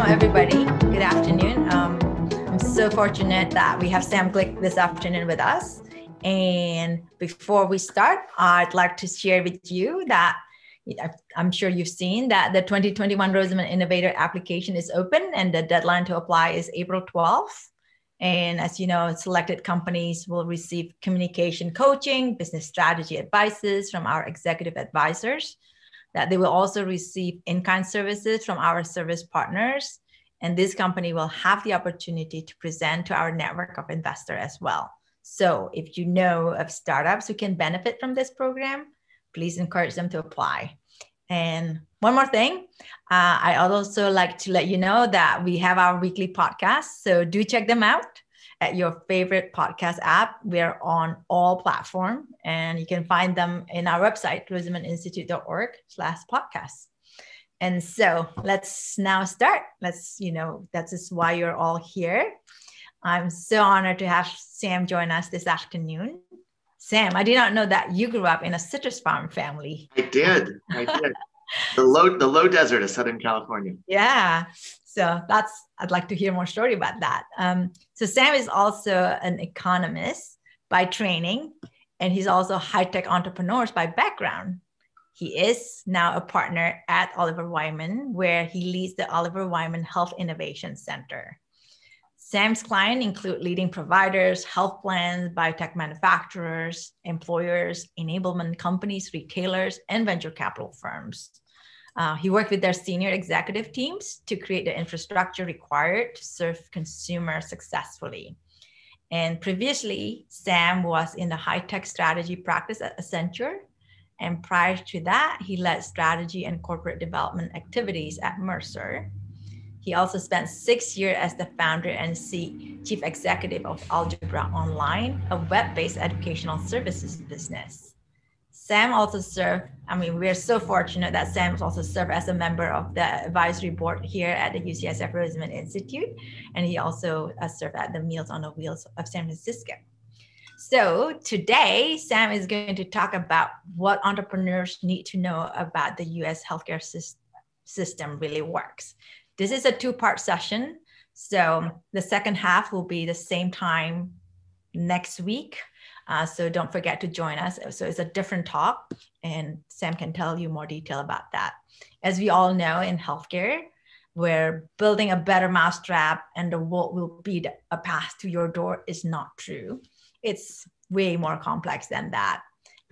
everybody. Good afternoon. I'm so fortunate that we have Sam Glick this afternoon with us. And before we start, I'd like to share with you that I'm sure you've seen that the 2021 Rosamond Innovator application is open and the deadline to apply is April 12th. And as you know, selected companies will receive communication coaching, business strategy advices from our executive advisors. That they will also receive in-kind services from our service partners. And this company will have the opportunity to present to our network of investors as well. So if you know of startups who can benefit from this program, please encourage them to apply. And one more thing, I also like to let you know that we have our weekly podcast. So do check them out at your favorite podcast app. We're on all platforms, and you can find them in our website, rosamondinstitute.org/podcast. And so let's now start. That's just why you're all here. I'm so honored to have Sam join us this afternoon. Sam, I did not know that you grew up in a citrus farm family. I did. The low desert of Southern California. Yeah. So I'd like to hear more story about that. So Sam is also an economist by training, and he's also a high-tech entrepreneur by background. He is now a partner at Oliver Wyman, where he leads the Oliver Wyman Health Innovation Center. Sam's clients include leading providers, health plans, biotech manufacturers, employers, enablement companies, retailers, and venture capital firms. He worked with their senior executive teams to create the infrastructure required to serve consumers successfully. And previously, Sam was in the high-tech strategy practice at Accenture. And prior to that, he led strategy and corporate development activities at Mercer. He also spent 6 years as the founder and chief executive of Algebra Online, a web-based educational services business. Sam also served, we're so fortunate that Sam also served as a member of the advisory board here at the UCSF Rosamond Institute, and he also served at the Meals on the Wheels of San Francisco. So today, Sam is going to talk about what entrepreneurs need to know about the US healthcare system really works. This is a two-part session. So the second half will be the same time next week. So don't forget to join us. So it's a different talk, and Sam can tell you more detail about that. As we all know, in healthcare, we're building a better mousetrap and the world will be a path to your door is not true. It's way more complex than that.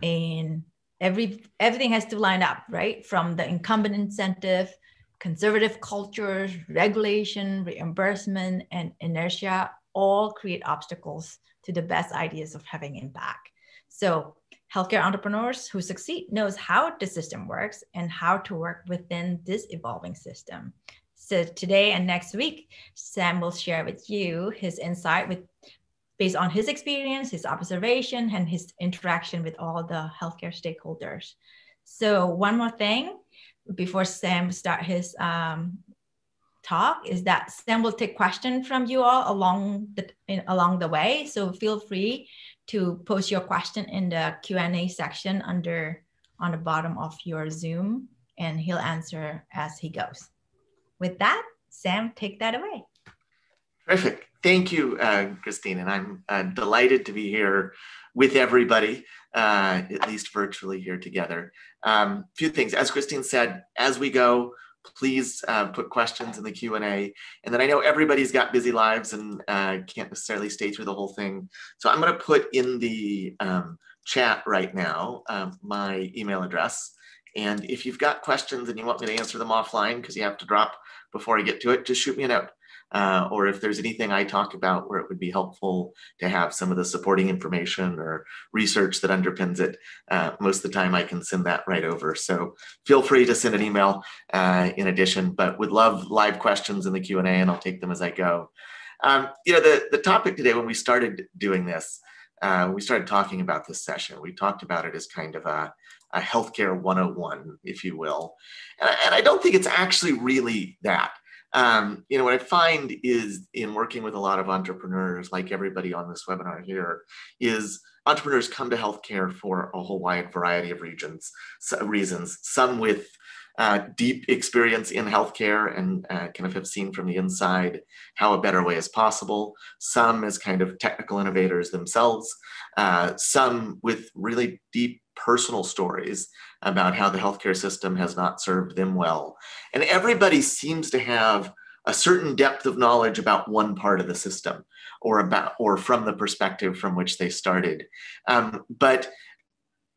And everything has to line up, right? From the incumbent incentive, conservative cultures, regulation, reimbursement, and inertia all create obstacles to the best ideas of having impact. So healthcare entrepreneurs who succeed knows how the system works and how to work within this evolving system. So today and next week, Sam will share with you his insight based on his experience, his observation, and his interaction with all the healthcare stakeholders. So one more thing before Sam start his talk is that Sam will take questions from you all along the way. So feel free to post your question in the Q&A section on the bottom of your Zoom, and he'll answer as he goes. With that, Sam, take that away. Terrific. Thank you, Christine. And I'm delighted to be here with everybody, at least virtually here together. Few things. As Christine said, as we go, please put questions in the Q&A. And then I know everybody's got busy lives and can't necessarily stay through the whole thing. So I'm going to put in the chat right now my email address. And if you've got questions and you want me to answer them offline because you have to drop before I get to it, just shoot me a note. Or if there's anything I talk about where it would be helpful to have some of the supporting information or research that underpins it, most of the time I can send that right over. So feel free to send an email in addition, but would love live questions in the Q&A, and I'll take them as I go. The topic today, when we started doing this, we started talking about this session. We talked about it as kind of a healthcare 101, if you will. And I don't think it's actually really that. What I find is in working with a lot of entrepreneurs, like everybody on this webinar here, is entrepreneurs come to healthcare for a whole wide variety of reasons, some with deep experience in healthcare and kind of have seen from the inside how a better way is possible. Some as kind of technical innovators themselves, some with really deep personal stories about how the healthcare system has not served them well. And everybody seems to have a certain depth of knowledge about one part of the system or from the perspective from which they started. But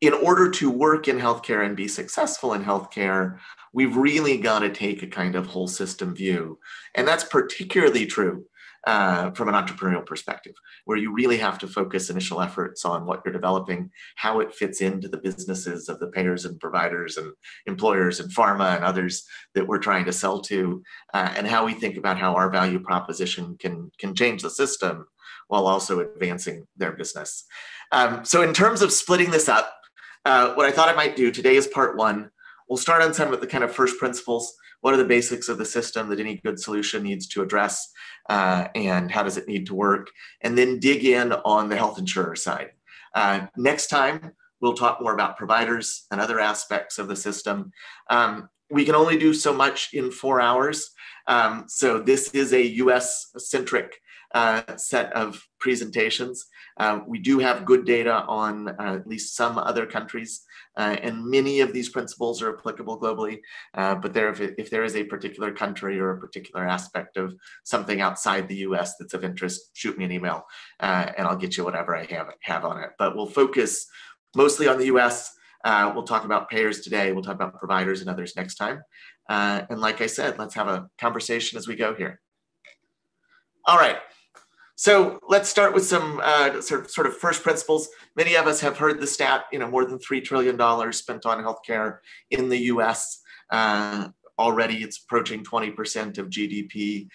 in order to work in healthcare and be successful in healthcare, we've really got to take a kind of whole system view. And that's particularly true from an entrepreneurial perspective, where you really have to focus initial efforts on what you're developing, how it fits into the businesses of the payers and providers and employers and pharma and others that we're trying to sell to, and how we think about how our value proposition can change the system while also advancing their business. So in terms of splitting this up, what I thought I might do today is part one. We'll start on some of the kind of first principles. What are the basics of the system that any good solution needs to address, and how does it need to work? And then dig in on the health insurer side. Next time, we'll talk more about providers and other aspects of the system. We can only do so much in 4 hours. So this is a US-centric set of presentations. We do have good data on at least some other countries, and many of these principles are applicable globally. But if there is a particular country or a particular aspect of something outside the US that's of interest, shoot me an email and I'll get you whatever I have on it. But we'll focus mostly on the US. We'll talk about payers today. We'll talk about providers and others next time. And like I said, let's have a conversation as we go here. All right. So let's start with some sort of first principles. Many of us have heard the stat, more than $3 trillion spent on healthcare in the US. Already it's approaching 20% of GDP.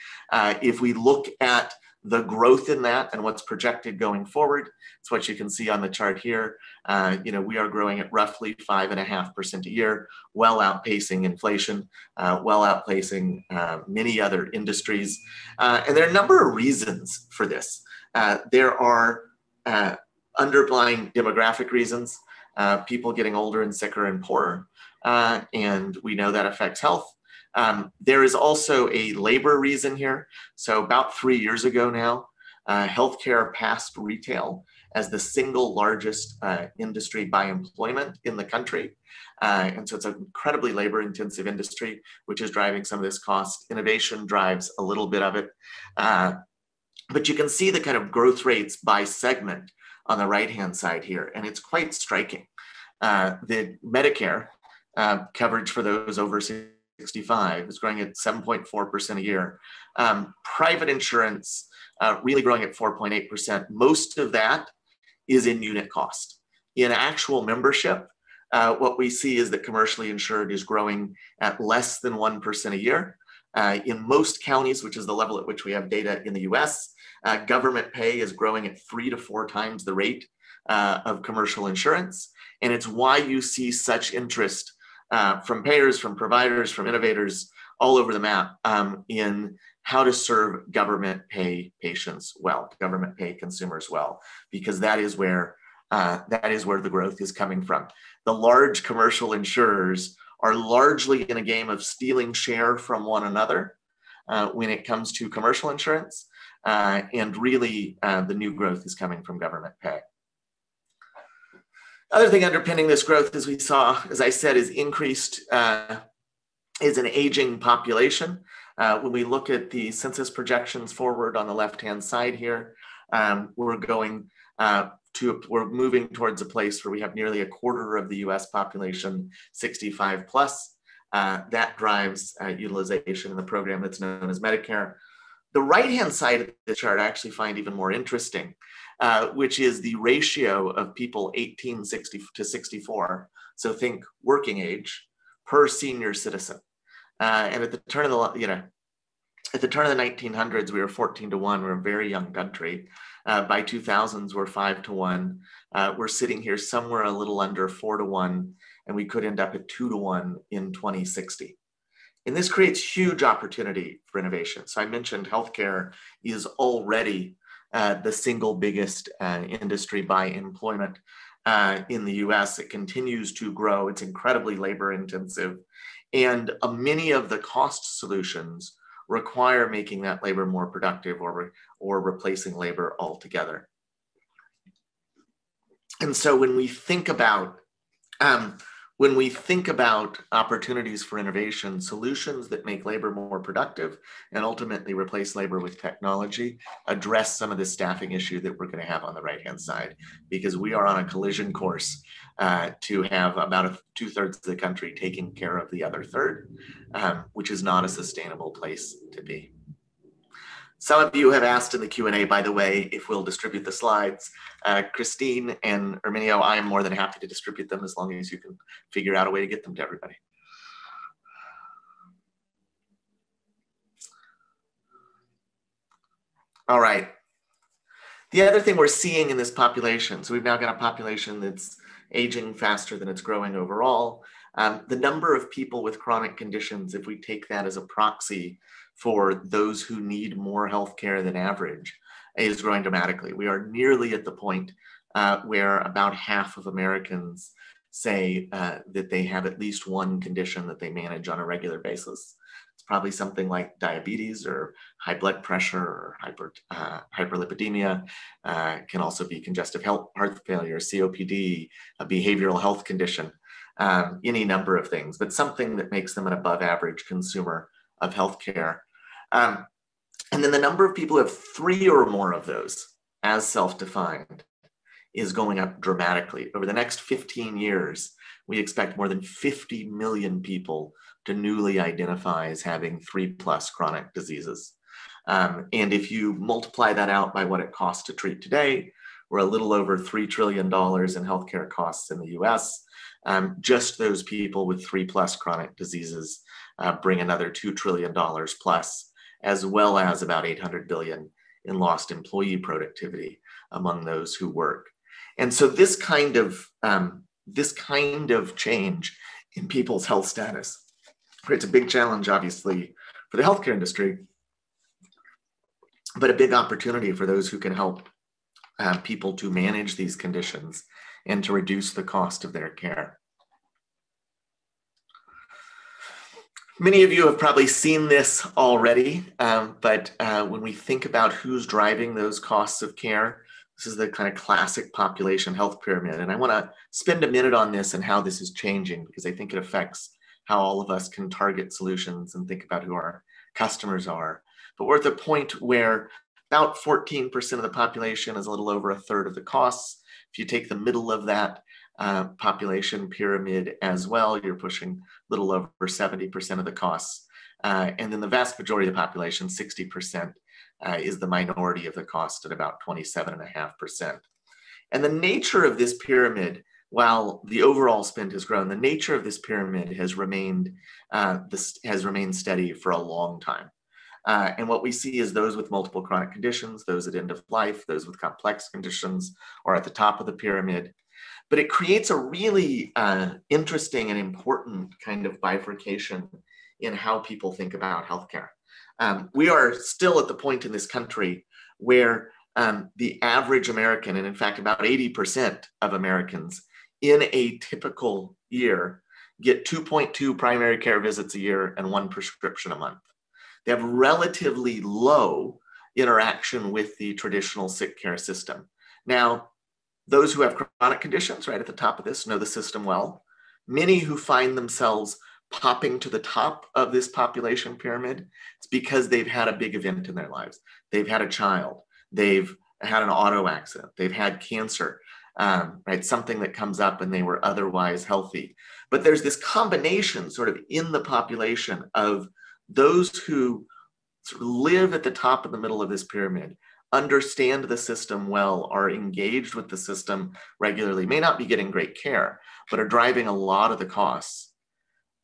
If we look at the growth in that and what's projected going forward, it's what you can see on the chart here. We are growing at roughly 5.5% a year, well outpacing inflation, well outpacing many other industries. And there are a number of reasons for this. There are underlying demographic reasons, people getting older and sicker and poorer, and we know that affects health. There is also a labor reason here. So about 3 years ago now, healthcare passed retail as the single largest industry by employment in the country. And so it's an incredibly labor intensive industry, which is driving some of this cost. Innovation drives a little bit of it. But you can see the kind of growth rates by segment on the right-hand side here, and it's quite striking. The Medicare coverage for those over 65 is growing at 7.4% a year. Private insurance really growing at 4.8%. Most of that is in unit cost. In actual membership, what we see is that commercially insured is growing at less than 1% a year. In most counties, which is the level at which we have data in the US, government pay is growing at 3 to 4 times the rate of commercial insurance. And it's why you see such interest from payers, from providers, from innovators all over the map in how to serve government pay patients well, government pay consumers well, because that is where the growth is coming from. The large commercial insurers are largely in a game of stealing share from one another when it comes to commercial insurance, and really the new growth is coming from government pay. Other thing underpinning this growth, as we saw, as I said, is is an aging population. When we look at the census projections forward on the left-hand side here, we're moving towards a place where we have nearly a quarter of the US population 65 plus. That drives utilization in the program that's known as Medicare. The right-hand side of the chart I actually find even more interesting, which is the ratio of people 18 to 64, so think working age, per senior citizen. And at the turn of the 1900s, we were 14 to 1. We're a very young country. By 2000s, we're 5 to 1. We're sitting here somewhere a little under 4 to 1, and we could end up at 2 to 1 in 2060. And this creates huge opportunity for innovation. So I mentioned healthcare is already the single biggest industry by employment in the US. It continues to grow. It's incredibly labor intensive. And many of the cost solutions require making that labor more productive or replacing labor altogether. And so when we think about opportunities for innovation, solutions that make labor more productive and ultimately replace labor with technology, address some of the staffing issue that we're going to have on the right-hand side, because we are on a collision course to have about 2/3 of the country taking care of the other third, which is not a sustainable place to be. Some of you have asked in the Q&A, by the way, if we'll distribute the slides. Christine and Erminio, I am more than happy to distribute them as long as you can figure out a way to get them to everybody. All right. The other thing we're seeing in this population, so we've now got a population that's aging faster than it's growing overall. The number of people with chronic conditions, if we take that as a proxy for those who need more healthcare than average, is growing dramatically. We are nearly at the point where about half of Americans say that they have at least one condition that they manage on a regular basis. It's probably something like diabetes or high blood pressure or hyperlipidemia. Can also be congestive heart failure, COPD, a behavioral health condition, any number of things, but something that makes them an above average consumer of healthcare. And then the number of people who have 3 or more of those as self-defined is going up dramatically. Over the next 15 years, we expect more than 50 million people to newly identify as having 3+ chronic diseases. And if you multiply that out by what it costs to treat today, we're a little over $3 trillion in healthcare costs in the US. Just those people with 3+ chronic diseases bring another $2 trillion plus, as well as about 800 billion in lost employee productivity among those who work. And so this kind of change in people's health status creates a big challenge, obviously, for the healthcare industry, but a big opportunity for those who can help people to manage these conditions and to reduce the cost of their care. Many of you have probably seen this already, but when we think about who's driving those costs of care, this is the kind of classic population health pyramid. And I want to spend a minute on this and how this is changing, because I think it affects how all of us can target solutions and think about who our customers are. But we're at the point where about 14% of the population is a little over 1/3 of the costs. If you take the middle of that population pyramid as well, you're pushing a little over 70% of the costs. And then the vast majority of the population, 60%, is the minority of the cost at about 27.5%. And the nature of this pyramid, while the overall spend has grown, the nature of this pyramid has remained steady for a long time. And what we see is those with multiple chronic conditions, those at end of life, those with complex conditions are at the top of the pyramid. But it creates a really interesting and important kind of bifurcation in how people think about healthcare. We are still at the point in this country where the average American, and in fact about 80% of Americans in a typical year, get 2.2 primary care visits a year and 1 prescription a month. They have relatively low interaction with the traditional sick care system. Now, those who have chronic conditions right at the top of this know the system well. Many who find themselves popping to the top of this population pyramid, it's because they've had a big event in their lives. They've had a child, they've had an auto accident, they've had cancer, right? Something that comes up and they were otherwise healthy. But there's this combination sort of in the population of those who sort of live at the top and the middle of this pyramid, understand the system well, are engaged with the system regularly, may not be getting great care, but are driving a lot of the costs.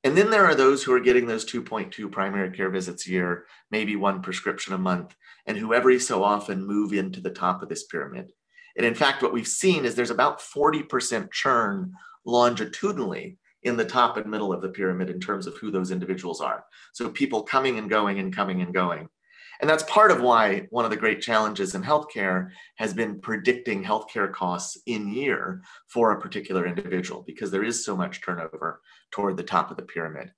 And then there are those who are getting those 2.2 primary care visits a year, maybe 1 prescription a month, and who every so often move into the top of this pyramid. And in fact, what we've seen is there's about 40% churn longitudinally in the top and middle of the pyramid in terms of who those individuals are. So people coming and going and coming and going. And that's part of why one of the great challenges in healthcare has been predicting healthcare costs in year for a particular individual, because there is so much turnover toward the top of the pyramid.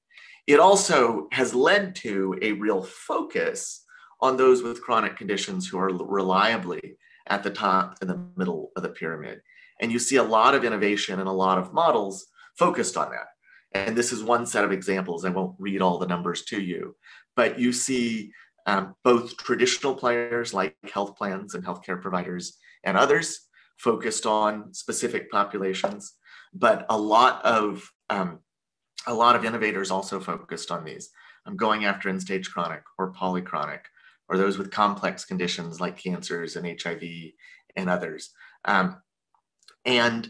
It also has led to a real focus on those with chronic conditions who are reliably at the top and the middle of the pyramid. And you see a lot of innovation and a lot of models focused on that. And this is one set of examples. I won't read all the numbers to you, but you see both traditional players like health plans and healthcare providers and others focused on specific populations, but a lot of innovators also focused on these. I'm going after end-stage chronic or polychronic, or those with complex conditions like cancers and HIV and others. And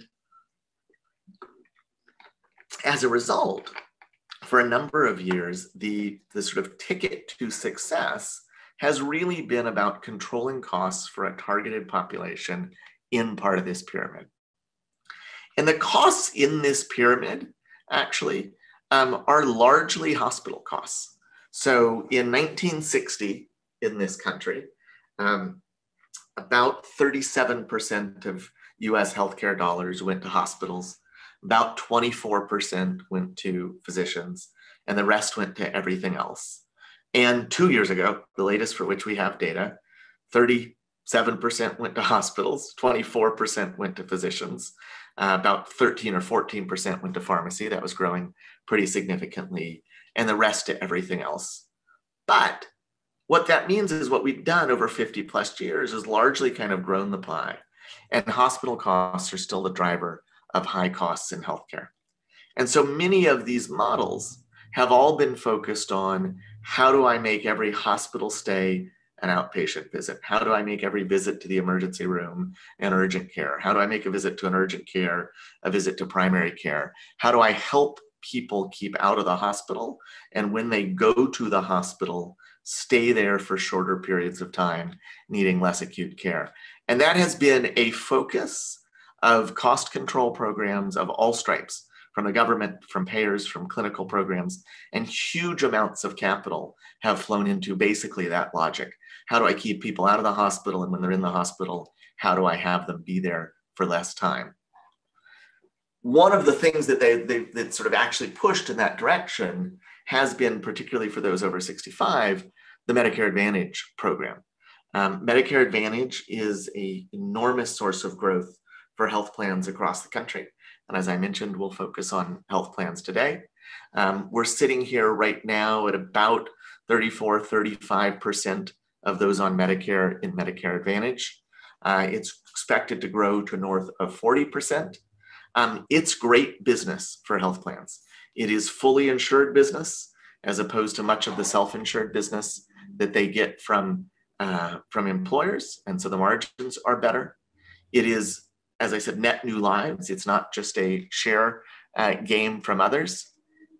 as a result, for a number of years, the sort of ticket to success has really been about controlling costs for a targeted population in part of this pyramid. And the costs in this pyramid actually are largely hospital costs. So in 1960 in this country, about 37% of US healthcare dollars went to hospitals, about 24% went to physicians, and the rest went to everything else. And 2 years ago, the latest for which we have data, 37% went to hospitals, 24% went to physicians, about 13 or 14% went to pharmacy. That was growing pretty significantly, and the rest to everything else. But what that means is what we've done over 50 plus years is largely kind of grown the pie, and hospital costs are still the driver of high costs in healthcare. And so many of these models have all been focused on how do I make every hospital stay an outpatient visit? How do I make every visit to the emergency room an urgent care? How do I make a visit to an urgent care a visit to primary care? How do I help people keep out of the hospital? And when they go to the hospital, stay there for shorter periods of time, needing less acute care. And that has been a focus of cost control programs of all stripes, from the government, from payers, from clinical programs, and huge amounts of capital have flown into basically that logic. How do I keep people out of the hospital? And when they're in the hospital, how do I have them be there for less time? One of the things that that sort of actually pushed in that direction has been, particularly for those over 65, the Medicare Advantage program. Medicare Advantage is an enormous source of growth for health plans across the country. And as I mentioned, we'll focus on health plans today. We're sitting here right now at about 34, 35% of those on Medicare in Medicare Advantage. It's expected to grow to north of 40%. It's great business for health plans. It is fully insured business, as opposed to much of the self-insured business that they get from employers. And so the margins are better. It is, as I said, net new lives. It's not just a share game from others.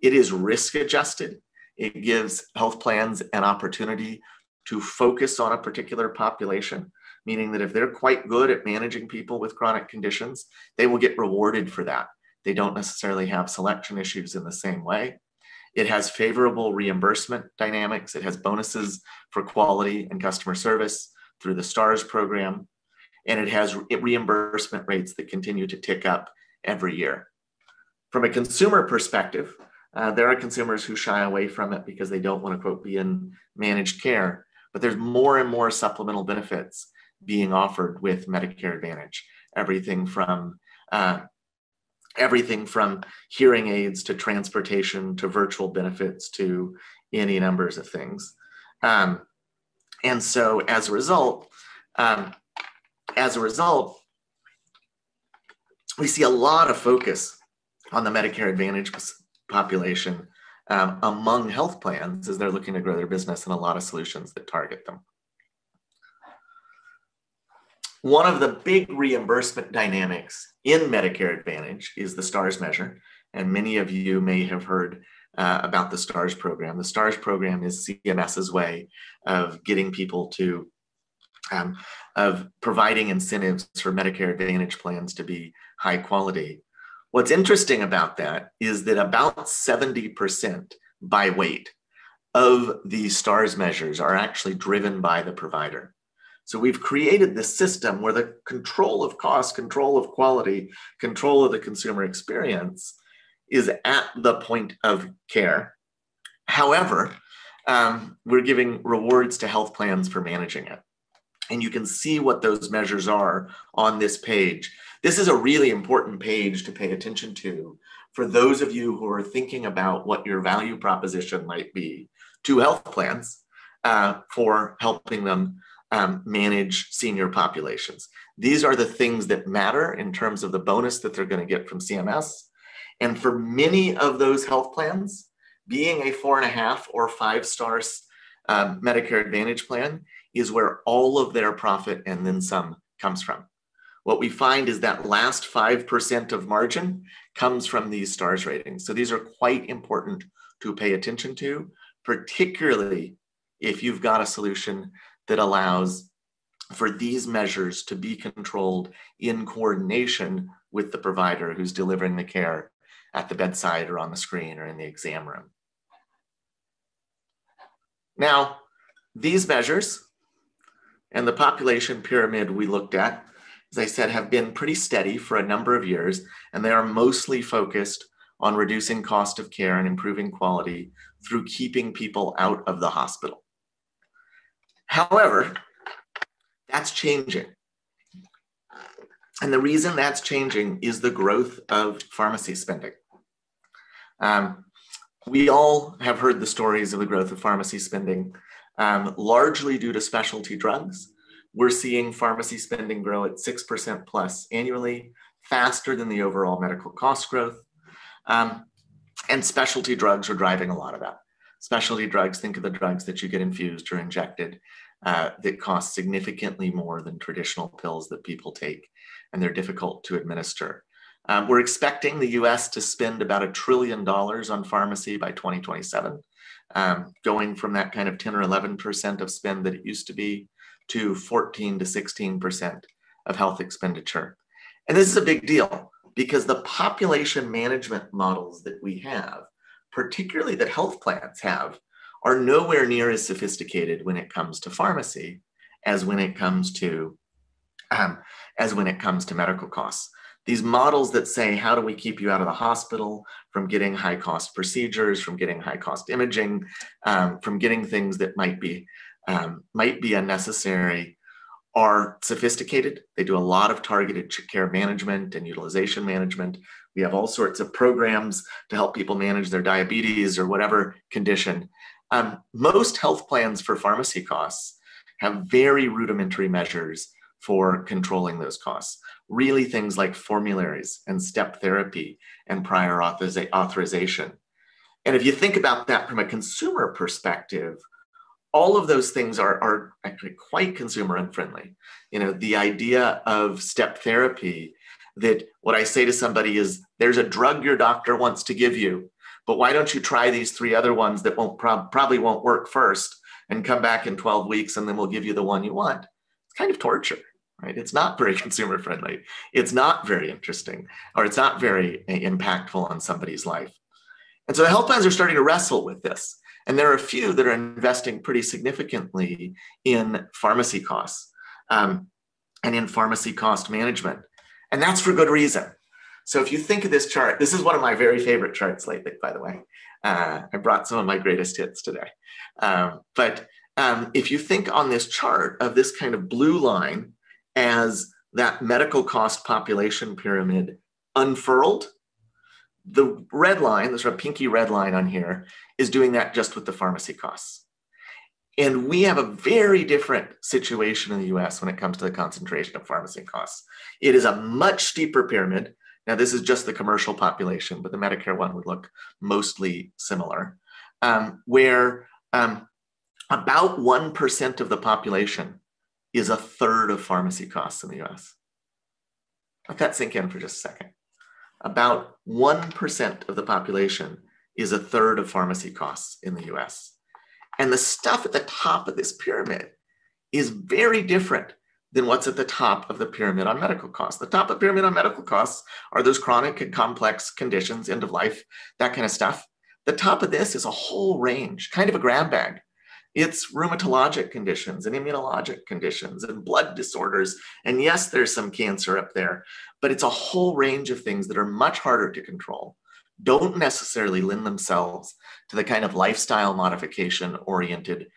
It is risk adjusted. It gives health plans an opportunity to focus on a particular population, meaning that if they're quite good at managing people with chronic conditions, they will get rewarded for that. They don't necessarily have selection issues in the same way. It has favorable reimbursement dynamics. It has bonuses for quality and customer service through the STARS program. And it has reimbursement rates that continue to tick up every year. From a consumer perspective, there are consumers who shy away from it because they don't want to, quote, be in managed care. But there's more and more supplemental benefits being offered with Medicare Advantage. Everything from hearing aids to transportation to virtual benefits to any numbers of things. And so as a result, we see a lot of focus on the Medicare Advantage population among health plans as they're looking to grow their business, and a lot of solutions that target them. One of the big reimbursement dynamics in Medicare Advantage is the STARS measure. And many of you may have heard about the STARS program. The STARS program is CMS's way of getting people to of providing incentives for Medicare Advantage plans to be high quality. What's interesting about that is that about 70% by weight of these STARS measures are actually driven by the provider. So we've created this system where the control of cost, control of quality, control of the consumer experience is at the point of care, However, we're giving rewards to health plans for managing it. And you can see what those measures are on this page. This is a really important page to pay attention to for those of you who are thinking about what your value proposition might be to health plans for helping them manage senior populations. These are the things that matter in terms of the bonus that they're going to get from CMS. And for many of those health plans, being a 4.5 or 5 stars Medicare Advantage plan is where all of their profit and then some comes from. What we find is that last 5% of margin comes from these stars ratings. So these are quite important to pay attention to, particularly if you've got a solution that allows for these measures to be controlled in coordination with the provider who's delivering the care at the bedside or on the screen or in the exam room. Now, these measures and the population pyramid we looked at, as I said, have been pretty steady for a number of years, and they are mostly focused on reducing cost of care and improving quality through keeping people out of the hospital. However, that's changing. And the reason that's changing is the growth of pharmacy spending. We all have heard the stories of the growth of pharmacy spending, largely due to specialty drugs. We're seeing pharmacy spending grow at 6% plus annually, faster than the overall medical cost growth. And specialty drugs are driving a lot of that. Specialty drugs, think of the drugs that you get infused or injected that cost significantly more than traditional pills that people take, and they're difficult to administer. We're expecting the US to spend about $1 trillion on pharmacy by 2027, going from that kind of 10 or 11% of spend that it used to be to 14 to 16% of health expenditure. And this is a big deal because the population management models that we have, particularly that health plans have, are nowhere near as sophisticated when it comes to pharmacy as when it comes to medical costs. These models that say, how do we keep you out of the hospital from getting high cost procedures, from getting high cost imaging, from getting things that might be unnecessary, are sophisticated. They do a lot of targeted care management and utilization management. We have all sorts of programs to help people manage their diabetes or whatever condition. Most health plans for pharmacy costs have very rudimentary measures for controlling those costs. Really things like formularies and step therapy and prior authorization. And if you think about that from a consumer perspective, all of those things are actually quite consumer unfriendly. You know, the idea of step therapy, that what I say to somebody is, there's a drug your doctor wants to give you, but why don't you try these 3 other ones that probably won't work first and come back in 12 weeks and then we'll give you the one you want. It's kind of torture, right? It's not very consumer friendly. It's not very interesting, or it's not very impactful on somebody's life. And so the health plans are starting to wrestle with this. And there are a few that are investing pretty significantly in pharmacy costs and in pharmacy cost management. And that's for good reason. So if you think of this chart, this is one of my very favorite charts lately, by the way. I brought some of my greatest hits today. But if you think on this chart of this kind of blue line as that medical cost population pyramid unfurled, the red line, the sort of pinky red line on here, is doing that just with the pharmacy costs. And we have a very different situation in the US when it comes to the concentration of pharmacy costs. It is a much steeper pyramid. Now, this is just the commercial population, but the Medicare one would look mostly similar, where about 1% of the population is a third of pharmacy costs in the US. Let that sink in for just a second. About 1% of the population is a third of pharmacy costs in the US. And the stuff at the top of this pyramid is very different than what's at the top of the pyramid on medical costs. The top of the pyramid on medical costs are those chronic and complex conditions, end of life, that kind of stuff. The top of this is a whole range, kind of a grab bag. It's rheumatologic conditions and immunologic conditions and blood disorders. And yes, there's some cancer up there, but it's a whole range of things that are much harder to control, don't necessarily lend themselves to the kind of lifestyle modification-oriented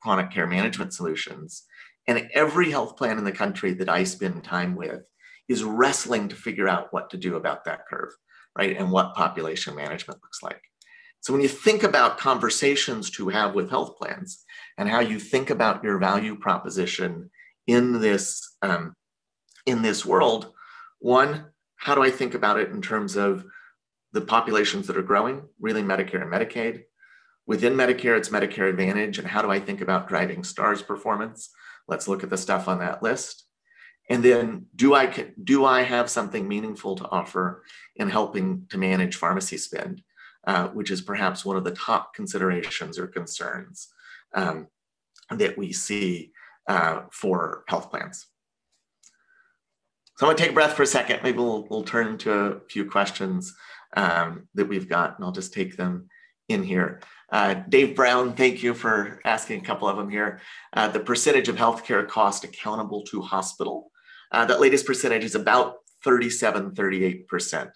chronic care management solutions. And every health plan in the country that I spend time with is wrestling to figure out what to do about that curve, right? And what population management looks like. So when you think about conversations to have with health plans and how you think about your value proposition in this world, one, how do I think about it in terms of the populations that are growing, really Medicare and Medicaid? Within Medicare, it's Medicare Advantage, and how do I think about driving Stars performance? Let's look at the stuff on that list. And then do I have something meaningful to offer in helping to manage pharmacy spend, which is perhaps one of the top considerations or concerns that we see for health plans. So I'm gonna take a breath for a second. Maybe we'll turn to a few questions that we've got, and I'll just take them in here. Dave Brown, thank you for asking a couple of them here. The percentage of healthcare cost accountable to hospital. That latest percentage is about 37, 38%.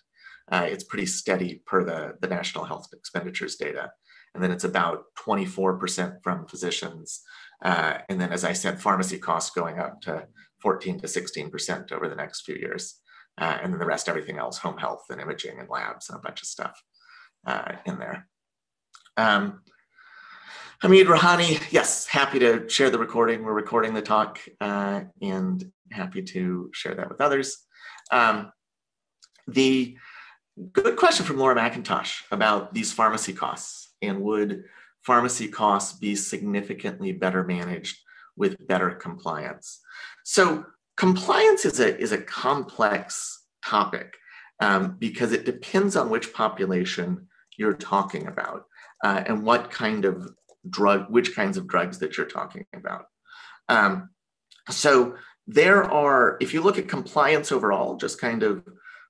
It's pretty steady per the National Health Expenditures data. And then it's about 24% from physicians. And then, as I said, pharmacy costs going up to 14 to 16% over the next few years. And then the rest, everything else, home health and imaging and labs and a bunch of stuff in there. Hamid Rahani, yes, happy to share the recording. We're recording the talk and happy to share that with others. The good question from Laura McIntosh about these pharmacy costs, and would pharmacy costs be significantly better managed with better compliance? So compliance is a complex topic because it depends on which population you're talking about and what kind of which kinds of drugs that you're talking about. So there are, if you look at compliance overall, just kind of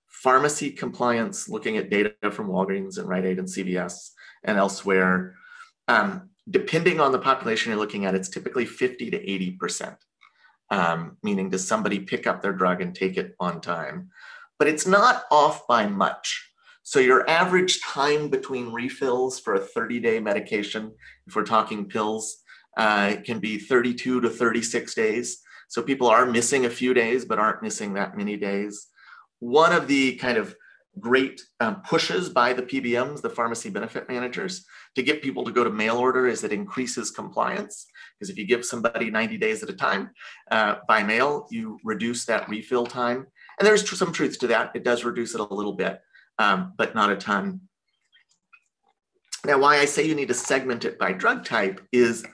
pharmacy compliance, looking at data from Walgreens and Rite Aid and CVS and elsewhere, depending on the population you're looking at, it's typically 50 to 80%, meaning does somebody pick up their drug and take it on time? But it's not off by much. So your average time between refills for a 30-day medication, if we're talking pills, can be 32 to 36 days. So people are missing a few days, but aren't missing that many days. One of the kind of great pushes by the PBMs, the pharmacy benefit managers, to get people to go to mail order is it increases compliance. Because if you give somebody 90 days at a time by mail, you reduce that refill time. And there's some truth to that. It does reduce it a little bit, but not a ton. Now, why I say you need to segment it by drug type is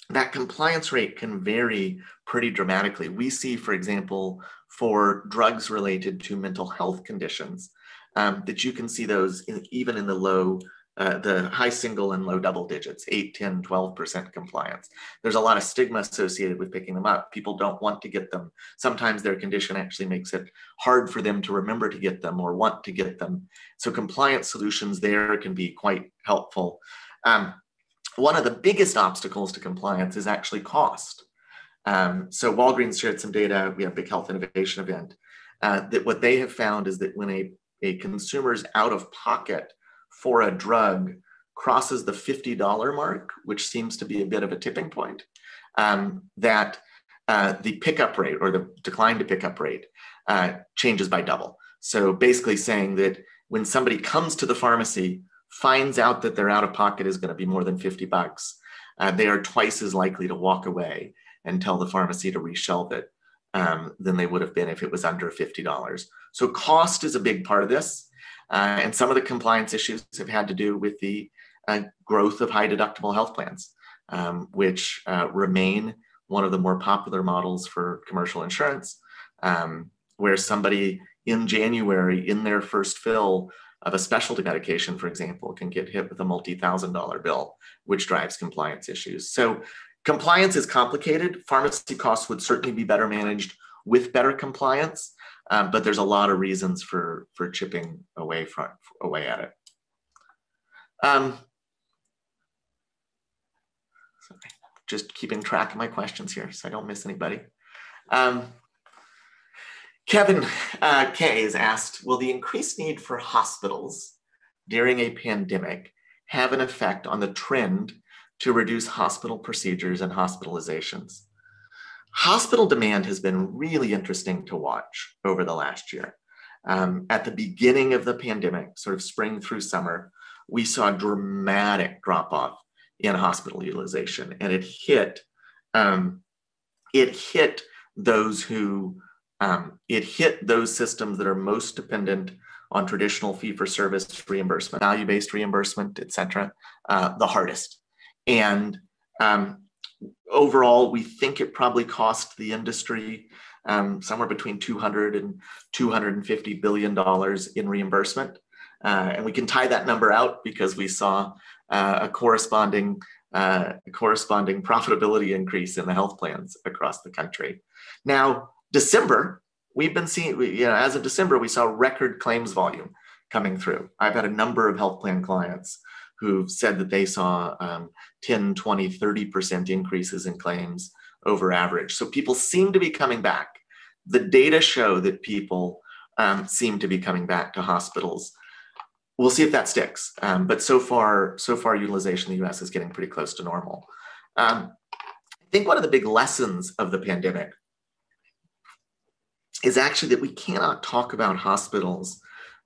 that compliance rate can vary pretty dramatically. We see, for example, for drugs related to mental health conditions, that you can see those even in the low, the high single and low double digits, 8, 10, 12% compliance. There's a lot of stigma associated with picking them up. People don't want to get them. Sometimes their condition actually makes it hard for them to remember to get them or want to get them. So compliance solutions there can be quite helpful. One of the biggest obstacles to compliance is actually cost. So Walgreens shared some data. We have a big health innovation event that what they have found is that when a consumer's out of pocket for a drug crosses the $50 mark, which seems to be a bit of a tipping point, that the pickup rate or the decline to pickup rate changes by double. So basically saying that when somebody comes to the pharmacy, finds out that their out of pocket is going to be more than $50, they are twice as likely to walk away and tell the pharmacy to reshelve it than they would have been if it was under $50. So cost is a big part of this. And some of the compliance issues have had to do with the growth of high deductible health plans, which remain one of the more popular models for commercial insurance, where somebody in January in their first fill of a specialty medication, for example, can get hit with a multi-$1,000 bill, which drives compliance issues. So compliance is complicated. Pharmacy costs would certainly be better managed with better compliance, but there's a lot of reasons for chipping away at it. Sorry, just keeping track of my questions here so I don't miss anybody. Kevin K has asked, will the increased need for hospitals during a pandemic have an effect on the trend to reduce hospital procedures and hospitalizations. Hospital demand has been really interesting to watch over the last year. At the beginning of the pandemic, sort of spring through summer, we saw a dramatic drop off in hospital utilization, and it hit those systems that are most dependent on traditional fee-for-service reimbursement, value-based reimbursement, et cetera, the hardest. And overall, we think it probably cost the industry somewhere between $200 and $250 billion in reimbursement. And we can tie that number out because we saw a corresponding profitability increase in the health plans across the country. Now, December, we've been seeing, as of December, we saw record claims volume coming through. I've had a number of health plan clients who've said that they saw 10, 20, 30% increases in claims over average. So people seem to be coming back. The data show that people seem to be coming back to hospitals. We'll see if that sticks. But so far, utilization in the US is getting pretty close to normal. I think one of the big lessons of the pandemic is actually that we cannot talk about hospitals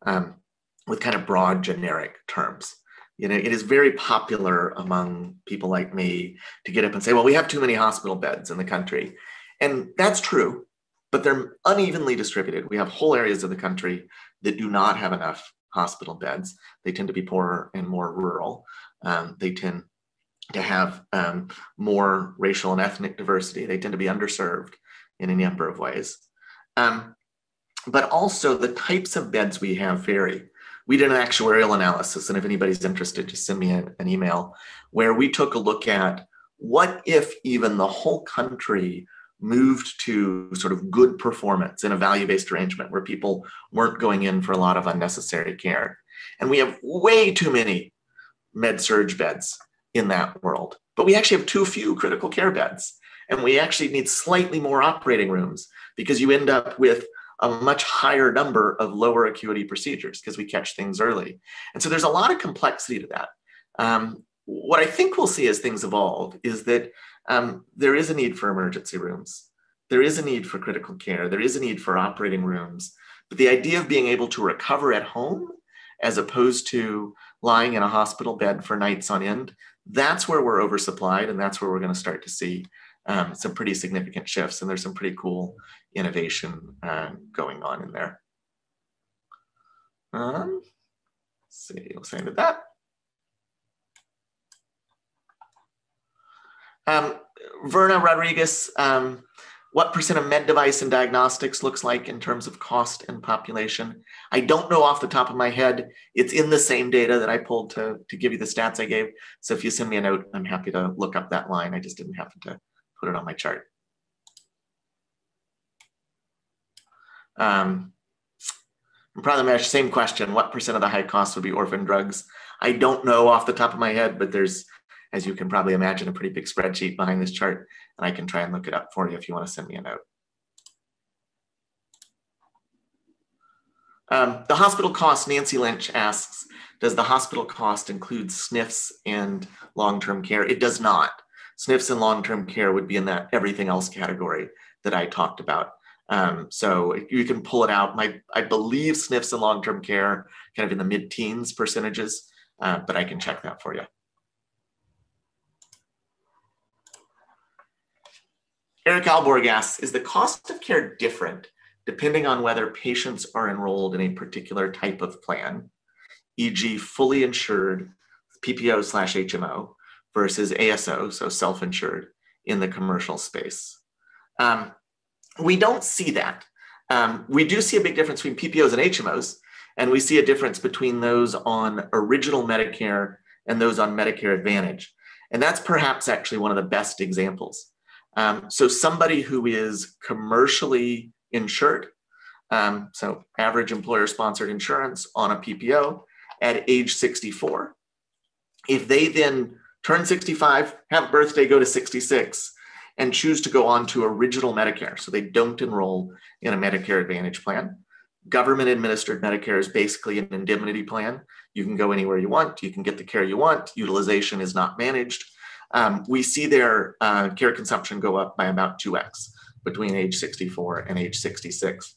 with kind of broad generic terms. It is very popular among people like me to get up and say, well, we have too many hospital beds in the country. And that's true, but they're unevenly distributed. We have whole areas of the country that do not have enough hospital beds. They tend to be poorer and more rural. They tend to have more racial and ethnic diversity. They tend to be underserved in a number of ways. But also the types of beds we have vary. We did an actuarial analysis, and if anybody's interested, just send me an email, where we took a look at what if even the whole country moved to sort of good performance in a value-based arrangement where people weren't going in for a lot of unnecessary care. And we have way too many med-surg beds in that world, but we actually have too few critical care beds. And we actually need slightly more operating rooms because you end up with a much higher number of lower acuity procedures because we catch things early. And so there's a lot of complexity to that. What I think we'll see as things evolve is that there is a need for emergency rooms. There is a need for critical care. There is a need for operating rooms. But the idea of being able to recover at home as opposed to lying in a hospital bed for nights on end, that's where we're oversupplied, and that's where we're going to start to see some pretty significant shifts. And there's some pretty cool innovation going on in there. Let's see, we'll say into that. Verna Rodriguez, what % of med device and diagnostics looks like in terms of cost and population? I don't know off the top of my head. It's in the same data that I pulled to give you the stats I gave. So if you send me a note, I'm happy to look up that line. I just didn't happen to put it on my chart. Probably same question. What % of the high costs would be orphan drugs? I don't know off the top of my head, but there's, as you can probably imagine, a pretty big spreadsheet behind this chart, and I can try and look it up for you if you want to send me a note. The hospital cost, Nancy Lynch asks, does the hospital cost include SNFs and long-term care? It does not. SNFs and long-term care would be in that everything else category that I talked about. So you can pull it out. I believe SNFs and long-term care kind of in the mid-teens percentages, but I can check that for you. Eric Alborg asks, is the cost of care different depending on whether patients are enrolled in a particular type of plan, e.g. fully insured PPO/HMO versus ASO, so self-insured in the commercial space? We don't see that. We do see a big difference between PPOs and HMOs, and we see a difference between those on original Medicare and those on Medicare Advantage. And that's perhaps actually one of the best examples. So somebody who is commercially insured, so average employer-sponsored insurance on a PPO at age 64, if they then turn 65, have a birthday, go to 66, and choose to go on to original Medicare, so they don't enroll in a Medicare Advantage plan, Government administered Medicare is basically an indemnity plan. You can go anywhere you want. You can get the care you want. Utilization is not managed. We see their care consumption go up by about 2x between age 64 and age 66.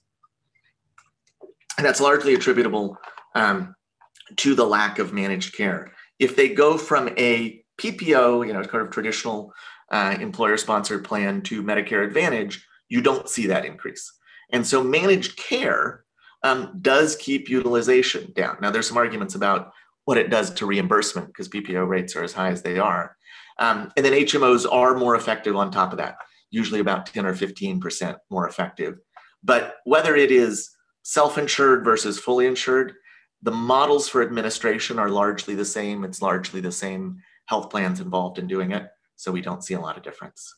And that's largely attributable to the lack of managed care. If they go from a PPO, kind of traditional employer-sponsored plan to Medicare Advantage, you don't see that increase. And so managed care does keep utilization down. Now, there's some arguments about what it does to reimbursement because PPO rates are as high as they are. And then HMOs are more effective on top of that, usually about 10 or 15% more effective. But whether it is self-insured versus fully insured, the models for administration are largely the same. It's largely the same health plans involved in doing it. So we don't see a lot of difference.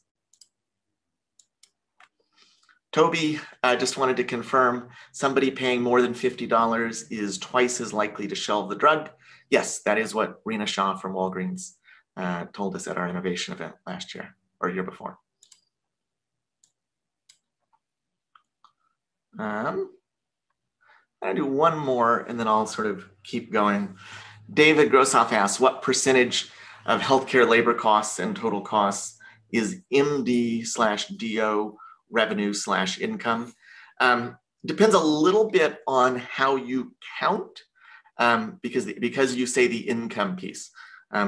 Toby just wanted to confirm somebody paying more than $50 is twice as likely to shelve the drug. Yes, that is what Rena Shah from Walgreens told us at our innovation event last year or year before. I'll do one more and then I'll sort of keep going. David Grossoff asks, what percentage of healthcare labor costs and total costs is MD/DO revenue/income? Depends a little bit on how you count, because you say the income piece,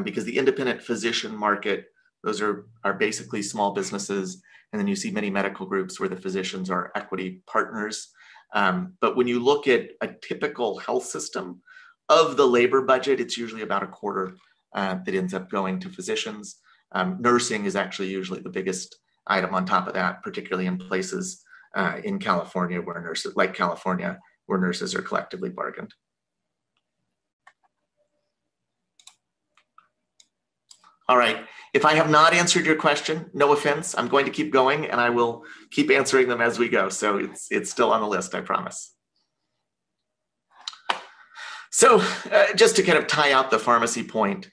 because the independent physician market, those are basically small businesses. And then you see many medical groups where the physicians are equity partners. But when you look at a typical health system, of the labor budget, it's usually about a quarter that ends up going to physicians. Nursing is actually usually the biggest item on top of that, particularly in places in California where nurses, like California, where nurses are collectively bargained. All right, if I have not answered your question, no offense, I'm going to keep going and I will keep answering them as we go. So it's still on the list, I promise. So just to kind of tie out the pharmacy point,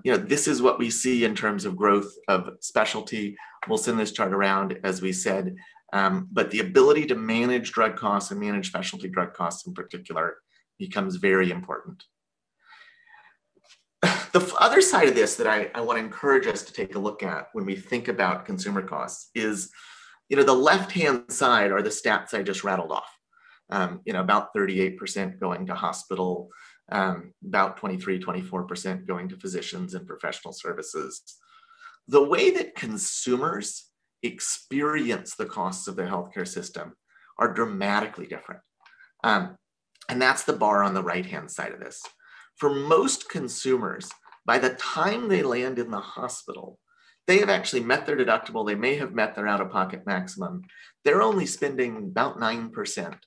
this is what we see in terms of growth of specialty. We'll send this chart around, as we said, but the ability to manage drug costs and manage specialty drug costs in particular becomes very important. The other side of this that I want to encourage us to take a look at when we think about consumer costs is, the left-hand side are the stats I just rattled off. About 38% going to hospital, about 24% going to physicians and professional services. The way that consumers experience the costs of the healthcare system are dramatically different. And that's the bar on the right-hand side of this. For most consumers, by the time they land in the hospital, they have actually met their deductible. They may have met their out-of-pocket maximum. They're only spending about 9%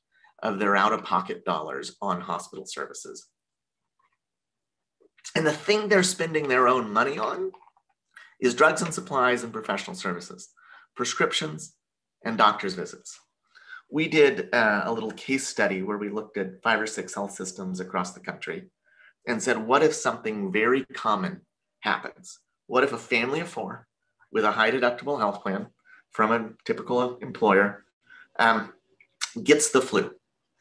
of their out-of-pocket dollars on hospital services. And the thing they're spending their own money on is drugs and supplies and professional services, prescriptions, and doctor's visits. We did a little case study where we looked at 5 or 6 health systems across the country and said, what if something very common happens? What if a family of 4 with a high deductible health plan from a typical employer gets the flu?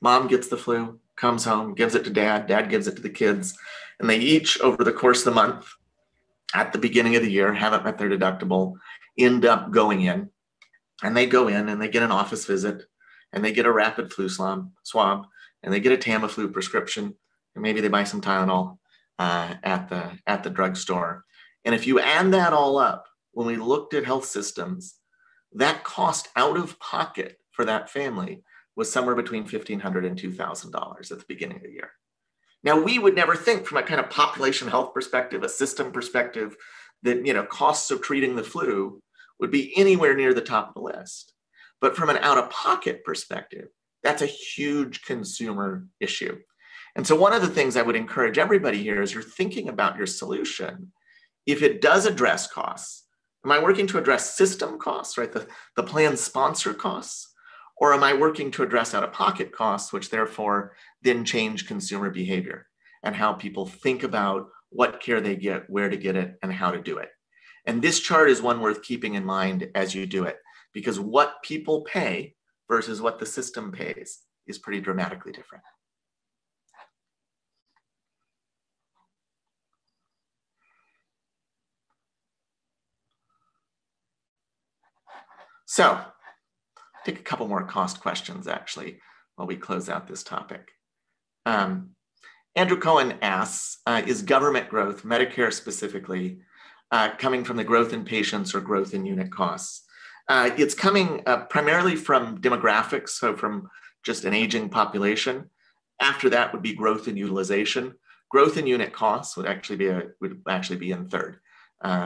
Mom gets the flu, comes home, gives it to dad, dad gives it to the kids, and they each, over the course of the month, at the beginning of the year, haven't met their deductible, end up going in, and they go in and they get an office visit, and they get a rapid flu swab, and they get a Tamiflu prescription, and maybe they buy some Tylenol at the drugstore. And if you add that all up, when we looked at health systems, that cost out of pocket for that family was somewhere between $1,500 and $2,000 at the beginning of the year. Now, we would never think from a kind of population health perspective, a system perspective, that costs of treating the flu would be anywhere near the top of the list. But from an out-of-pocket perspective, that's a huge consumer issue. And so one of the things I would encourage everybody here is you're thinking about your solution. If it does address costs, am I working to address system costs, right? The plan sponsor costs? Or am I working to address out-of-pocket costs, which therefore then change consumer behavior and how people think about what care they get, where to get it, and how to do it? And this chart is one worth keeping in mind as you do it, because what people pay versus what the system pays is pretty dramatically different. So, take a couple more cost questions actually while we close out this topic. Andrew Cohen asks, is government growth, Medicare specifically, coming from the growth in patients or growth in unit costs? It's coming primarily from demographics, so from just an aging population. After that would be growth in utilization. Growth in unit costs would actually be in third.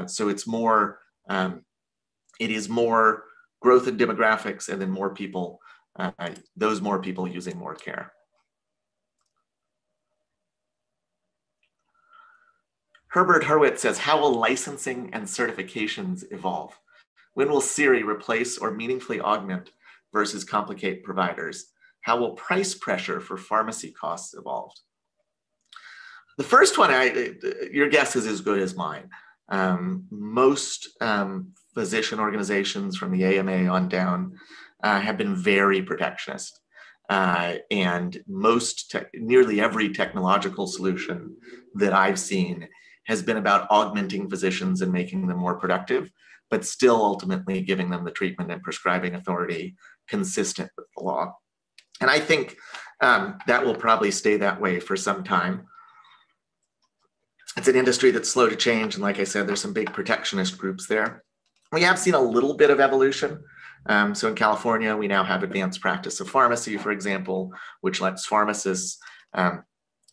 So it's more, it is more growth in demographics and then more people, those more people using more care. Herbert Hurwitz says, how will licensing and certifications evolve? When will Siri replace or meaningfully augment versus complicate providers? How will price pressure for pharmacy costs evolve? The first one, your guess is as good as mine. Most physician organizations from the AMA on down have been very protectionist. And nearly every technological solution that I've seen has been about augmenting physicians and making them more productive, but still ultimately giving them the treatment and prescribing authority consistent with the law. And I think that will probably stay that way for some time. It's an industry that's slow to change. And like I said, there's some big protectionist groups there. We have seen a little bit of evolution. So in California, we now have advanced practice of pharmacy, for example, which lets pharmacists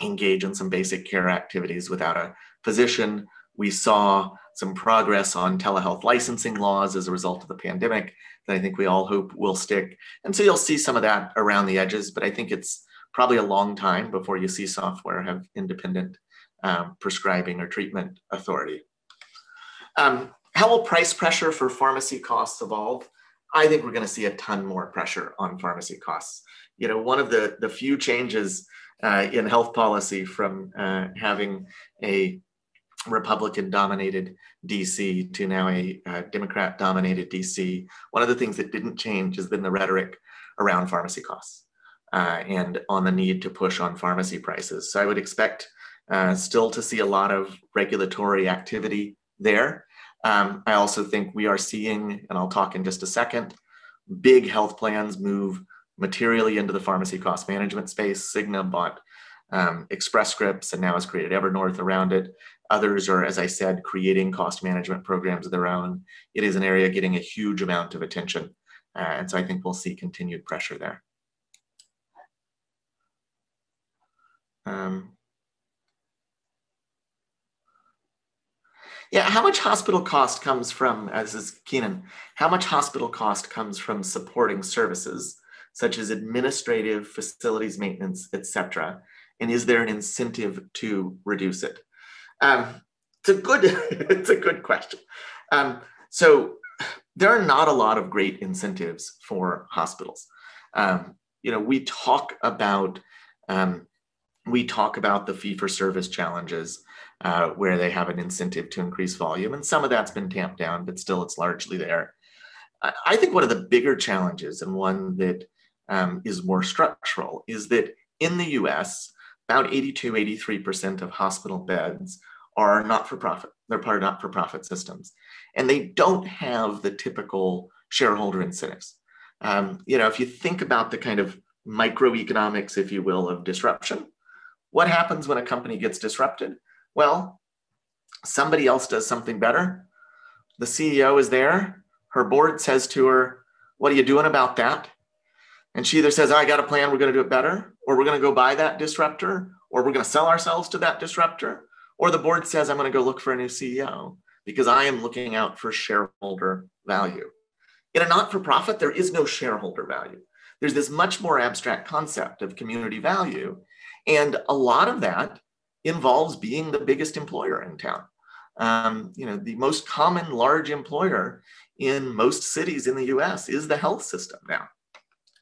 engage in some basic care activities without a physician. We saw some progress on telehealth licensing laws as a result of the pandemic that I think we all hope will stick. And so you'll see some of that around the edges, but I think it's probably a long time before you see software have independent prescribing or treatment authority. How will price pressure for pharmacy costs evolve? I think we're going to see a ton more pressure on pharmacy costs. You know, one of the few changes in health policy from having a Republican-dominated DC to now a Democrat-dominated DC, one of the things that didn't change has been the rhetoric around pharmacy costs and on the need to push on pharmacy prices. So I would expect still to see a lot of regulatory activity there. I also think we are seeing, and I'll talk in just a second, big health plans move materially into the pharmacy cost management space. Cigna bought Express Scripts and now has created Evernorth around it. Others are, as I said, creating cost management programs of their own. It is an area getting a huge amount of attention. And so I think we'll see continued pressure there. Yeah, how much hospital cost comes from, this is Keenan, how much hospital cost comes from supporting services, such as administrative, facilities maintenance, et cetera? And is there an incentive to reduce it? It's a good question. So there are not a lot of great incentives for hospitals. You know, we talk about the fee-for-service challenges where they have an incentive to increase volume, and some of that's been tamped down, but still it's largely there. I think one of the bigger challenges, and one that is more structural, is that in the US, about 83% of hospital beds are not-for-profit. They're part of not-for-profit systems. And they don't have the typical shareholder incentives. You know, if you think about the kind of microeconomics, if you will, of disruption, what happens when a company gets disrupted? Well, somebody else does something better. The CEO is there. Her board says to her, what are you doing about that? And she either says, I got a plan, we're going to do it better, or we're going to go buy that disruptor, or we're going to sell ourselves to that disruptor, or the board says, I'm going to go look for a new CEO because I am looking out for shareholder value. In a not-for-profit, there is no shareholder value. There's this much more abstract concept of community value. And a lot of that involves being the biggest employer in town. You know, the most common large employer in most cities in the US is the health system now.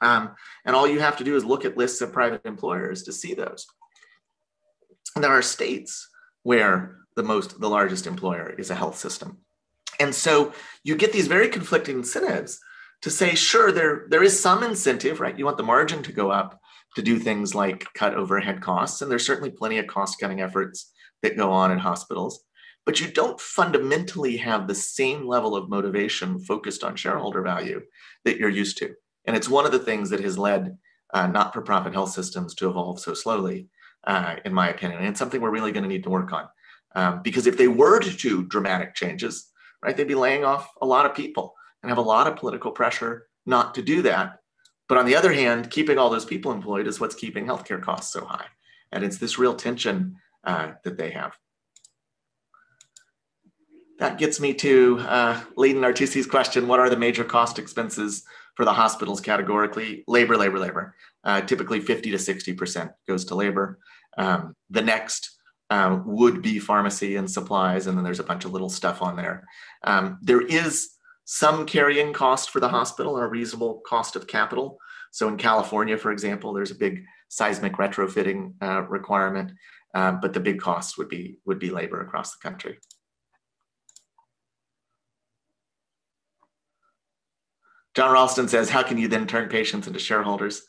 And all you have to do is look at lists of private employers to see those. And there are states where the largest employer is a health system. And so you get these very conflicting incentives to say, sure, there is some incentive, right? You want the margin to go up to do things like cut overhead costs. And there's certainly plenty of cost-cutting efforts that go on in hospitals. But you don't fundamentally have the same level of motivation focused on shareholder value that you're used to. And it's one of the things that has led not-for-profit health systems to evolve so slowly, in my opinion. And it's something we're really going to need to work on. Because if they were to do dramatic changes, right, they'd be laying off a lot of people and have a lot of political pressure not to do that. But on the other hand, keeping all those people employed is what's keeping healthcare costs so high. And it's this real tension that they have. That gets me to Leighton Artusi's question: what are the major cost expenses for the hospitals categorically? Labor. Typically 50 to 60% goes to labor. The next would be pharmacy and supplies, and then there's a bunch of little stuff on there. There is some carrying cost for the hospital and a reasonable cost of capital. So in California, for example, there's a big seismic retrofitting requirement, but the big cost would be labor across the country. John Ralston says, how can you then turn patients into shareholders?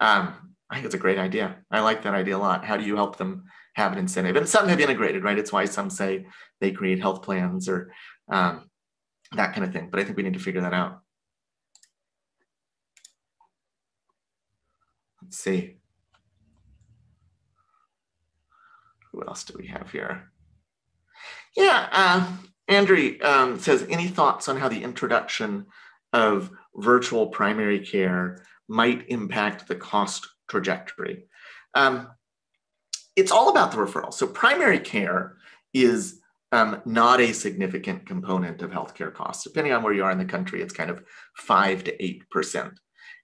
I think it's a great idea. I like that idea a lot. How do you help them have an incentive? And some have integrated, right? It's why some say they create health plans or that kind of thing. But I think we need to figure that out. Let's see. Who else do we have here? Yeah, Andrew says, any thoughts on how the introduction of virtual primary care might impact the cost trajectory? It's all about the referral. So primary care is not a significant component of healthcare costs. Depending on where you are in the country, it's kind of 5 to 8%.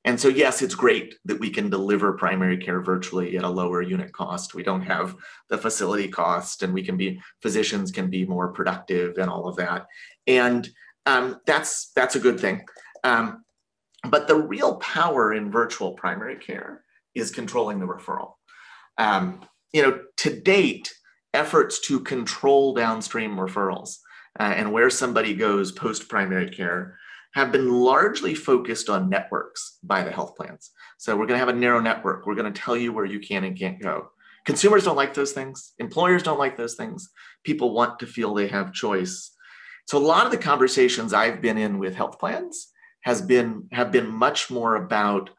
And so, yes, it's great that we can deliver primary care virtually at a lower unit cost. We don't have the facility cost, and physicians can be more productive and all of that. And that's a good thing. But the real power in virtual primary care is controlling the referral. To date, efforts to control downstream referrals and where somebody goes post-primary care have been largely focused on networks by the health plans. So we're going to have a narrow network. We're going to tell you where you can and can't go. Consumers don't like those things. Employers don't like those things. People want to feel they have choice. So a lot of the conversations I've been in with health plans have been much more about,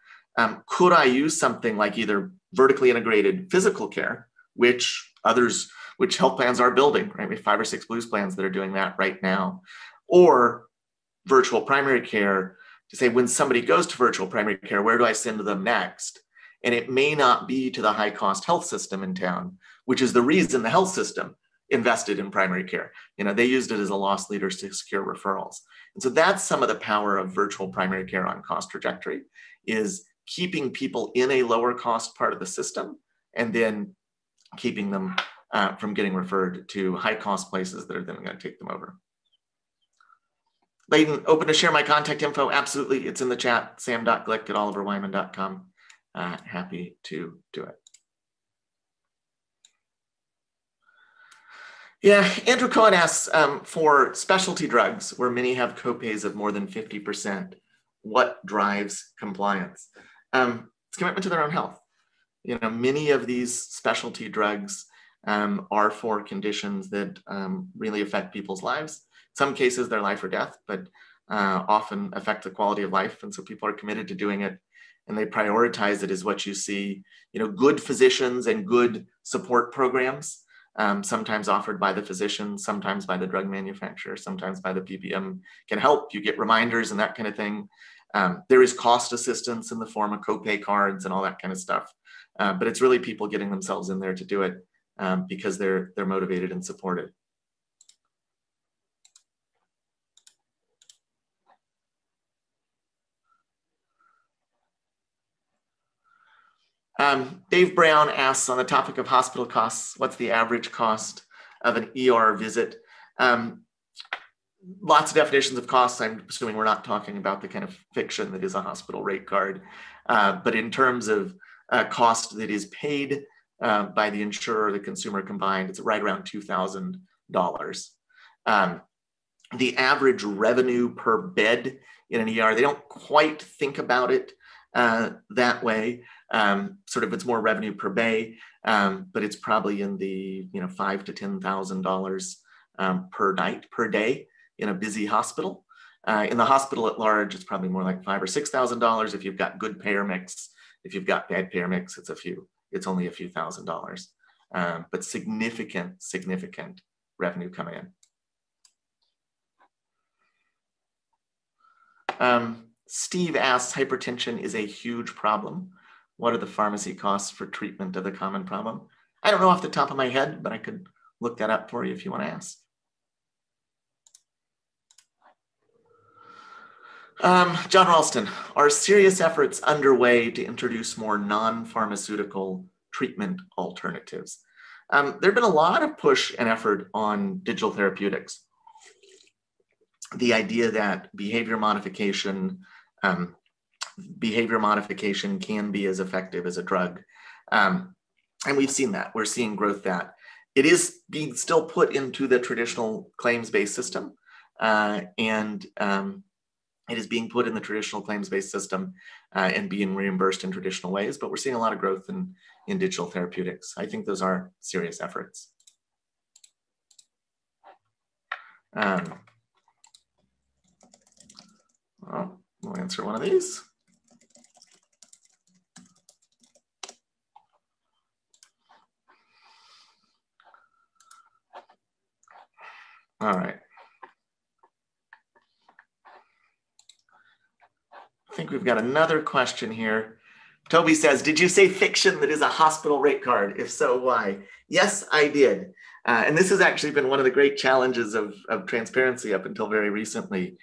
could I use something like either vertically integrated physical care, which health plans are building, right? We have 5 or 6 Blues plans that are doing that right now, or virtual primary care, to say when somebody goes to virtual primary care, where do I send them next? And it may not be to the high cost health system in town, which is the reason the health system invested in primary care. They used it as a loss leader to secure referrals. And so that's some of the power of virtual primary care on cost trajectory, is keeping people in a lower cost part of the system and then keeping them from getting referred to high cost places that are then going to take them over. Leighton, open to share my contact info. Absolutely. It's in the chat, sam.glick@oliverwyman.com. Happy to do it. Yeah, Andrew Cohen asks, for specialty drugs where many have copays of more than 50%, what drives compliance? It's commitment to their own health. Many of these specialty drugs are for conditions that really affect people's lives. In some cases, they're life or death, but often affect the quality of life. And so people are committed to doing it, and they prioritize it as what you see, good physicians and good support programs, sometimes offered by the physician, sometimes by the drug manufacturer, sometimes by the PBM, can help. You get reminders and that kind of thing. There is cost assistance in the form of copay cards and all that kind of stuff. But it's really people getting themselves in there to do it because they're motivated and supported. Dave Brown asks, on the topic of hospital costs, what's the average cost of an ER visit? Lots of definitions of costs. I'm assuming we're not talking about the kind of fiction that is a hospital rate card. But in terms of cost that is paid by the insurer or the consumer combined, it's right around $2,000. The average revenue per bed in an ER. They don't quite think about it that way. Sort of it's more revenue per bay, but it's probably in the $5,000 to $10,000 per night, per day in a busy hospital. In the hospital at large, it's probably more like $5,000 or $6,000 if you've got good payer mix. If you've got bad payer mix, it's only a few $1,000s, but significant revenue coming in. Steve asks, hypertension is a huge problem. What are the pharmacy costs for treatment of the common problem? I don't know off the top of my head, but I could look that up for you if you want to ask. John Ralston, are serious efforts underway to introduce more non-pharmaceutical treatment alternatives? There have been a lot of push and effort on digital therapeutics. The idea that behavior modification can be as effective as a drug. And we've seen that. We're seeing growth that. It is being still put into the traditional claims-based system. It is being put in the traditional claims-based system and being reimbursed in traditional ways, but we're seeing a lot of growth in digital therapeutics. I think those are serious efforts. Well, we'll answer one of these. All right. I think we've got another question here. Toby says, did you say fiction that is a hospital rate card? If so, why? Yes, I did. And this has actually been one of the great challenges of transparency up until very recently.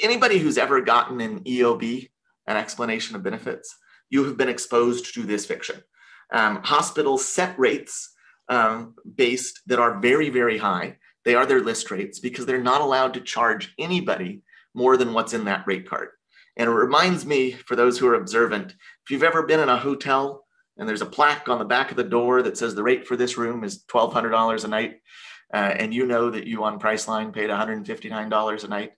Anybody who's ever gotten an EOB, an explanation of benefits, you have been exposed to this fiction. Hospitals set rates based that are very, very high. They are their list rates because they're not allowed to charge anybody more than what's in that rate card. And it reminds me, for those who are observant, if you've ever been in a hotel and there's a plaque on the back of the door that says the rate for this room is $1,200 a night, and you know that you on Priceline paid $159 a night,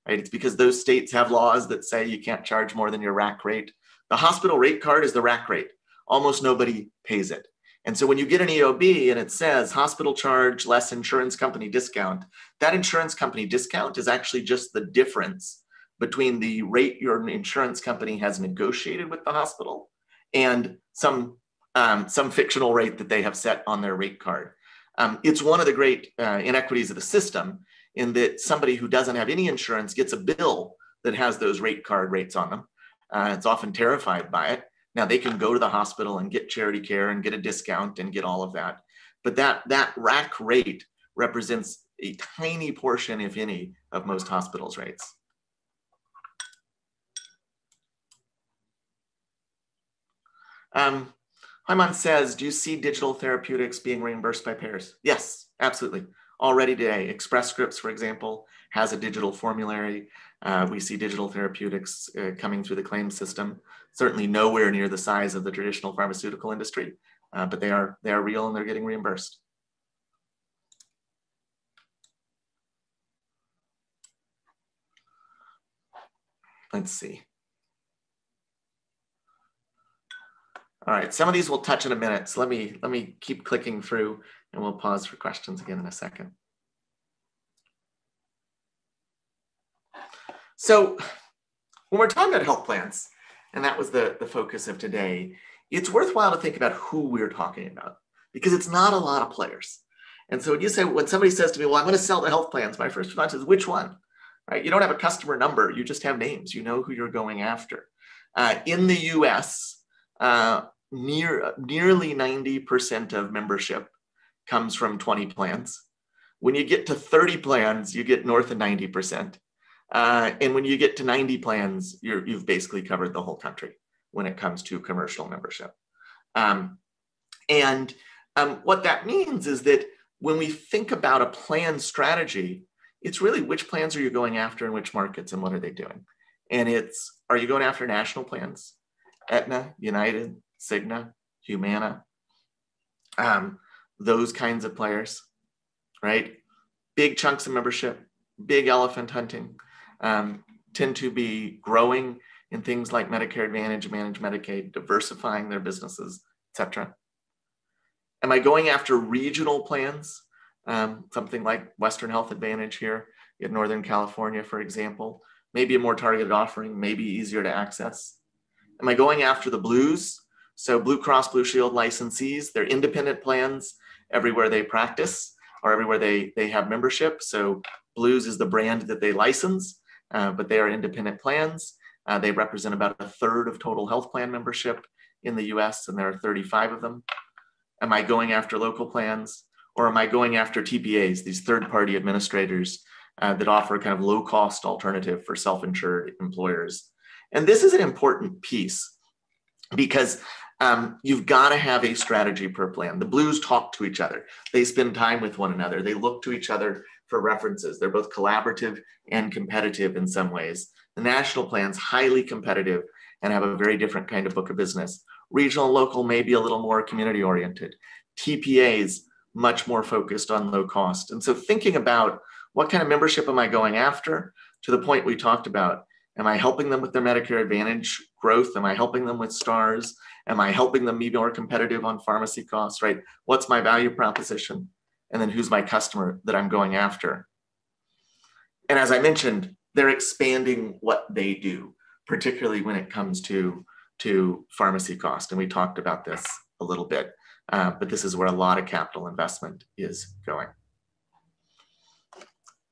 right? It's because those states have laws that say you can't charge more than your rack rate. The hospital rate card is the rack rate. Almost nobody pays it. And so when you get an EOB and it says hospital charge less insurance company discount, that insurance company discount is actually just the difference between the rate your insurance company has negotiated with the hospital and some fictional rate that they have set on their rate card. It's one of the great inequities of the system in that somebody who doesn't have any insurance gets a bill that has those rate card rates on them. It's often terrified by it. Now they can go to the hospital and get charity care and get a discount and get all of that. But that rack rate represents a tiny portion, if any, of most hospitals' rates. Hyman says, do you see digital therapeutics being reimbursed by payers? Yes, absolutely. Already today, Express Scripts, for example, has a digital formulary. We see digital therapeutics coming through the claims system. Certainly nowhere near the size of the traditional pharmaceutical industry, but they are real and they're getting reimbursed. Let's see. All right, some of these we'll touch in a minute. So let me keep clicking through and we'll pause for questions again in a second. So when we're talking about health plans, and that was the focus of today, it's worthwhile to think about who we're talking about because it's not a lot of players. And so when somebody says to me, well, I'm going to sell the health plans, my first response is, which one? Right? You don't have a customer number, you just have names, you know who you're going after. In the US, nearly 90% of membership comes from 20 plans. When you get to 30 plans, you get north of 90%. And when you get to 90 plans, you've basically covered the whole country when it comes to commercial membership. What that means is that when we think about a plan strategy, it's really which plans are you going after in which markets and what are they doing? And are you going after national plans? Aetna, United, Cigna, Humana, those kinds of players, right? Big chunks of membership, big elephant hunting. tend to be growing in things like Medicare Advantage, Managed Medicaid, diversifying their businesses, etc. Am I going after regional plans? Something like Western Health Advantage here in Northern California, for example, maybe a more targeted offering, maybe easier to access. Am I going after the Blues? So Blue Cross Blue Shield licensees, they're independent plans everywhere they practice or everywhere they have membership. So Blues is the brand that they license, but they are independent plans. They represent about a third of total health plan membership in the US, and there are 35 of them. Am I going after local plans, or am I going after TPAs, these third-party administrators that offer a kind of low-cost alternative for self-insured employers? And this is an important piece because you've got to have a strategy per plan. The Blues talk to each other. They spend time with one another. They look to each other for references. They're both collaborative and competitive in some ways. The national plan's highly competitive and have a very different kind of book of business. Regional and local may be a little more community oriented. TPAs, much more focused on low cost. And so thinking about what kind of membership am I going after, to the point we talked about, am I helping them with their Medicare Advantage growth? Am I helping them with stars? Am I helping them be more competitive on pharmacy costs, right? What's my value proposition? And then who's my customer that I'm going after? And as I mentioned, they're expanding what they do, particularly when it comes to pharmacy cost. And we talked about this a little bit, but this is where a lot of capital investment is going.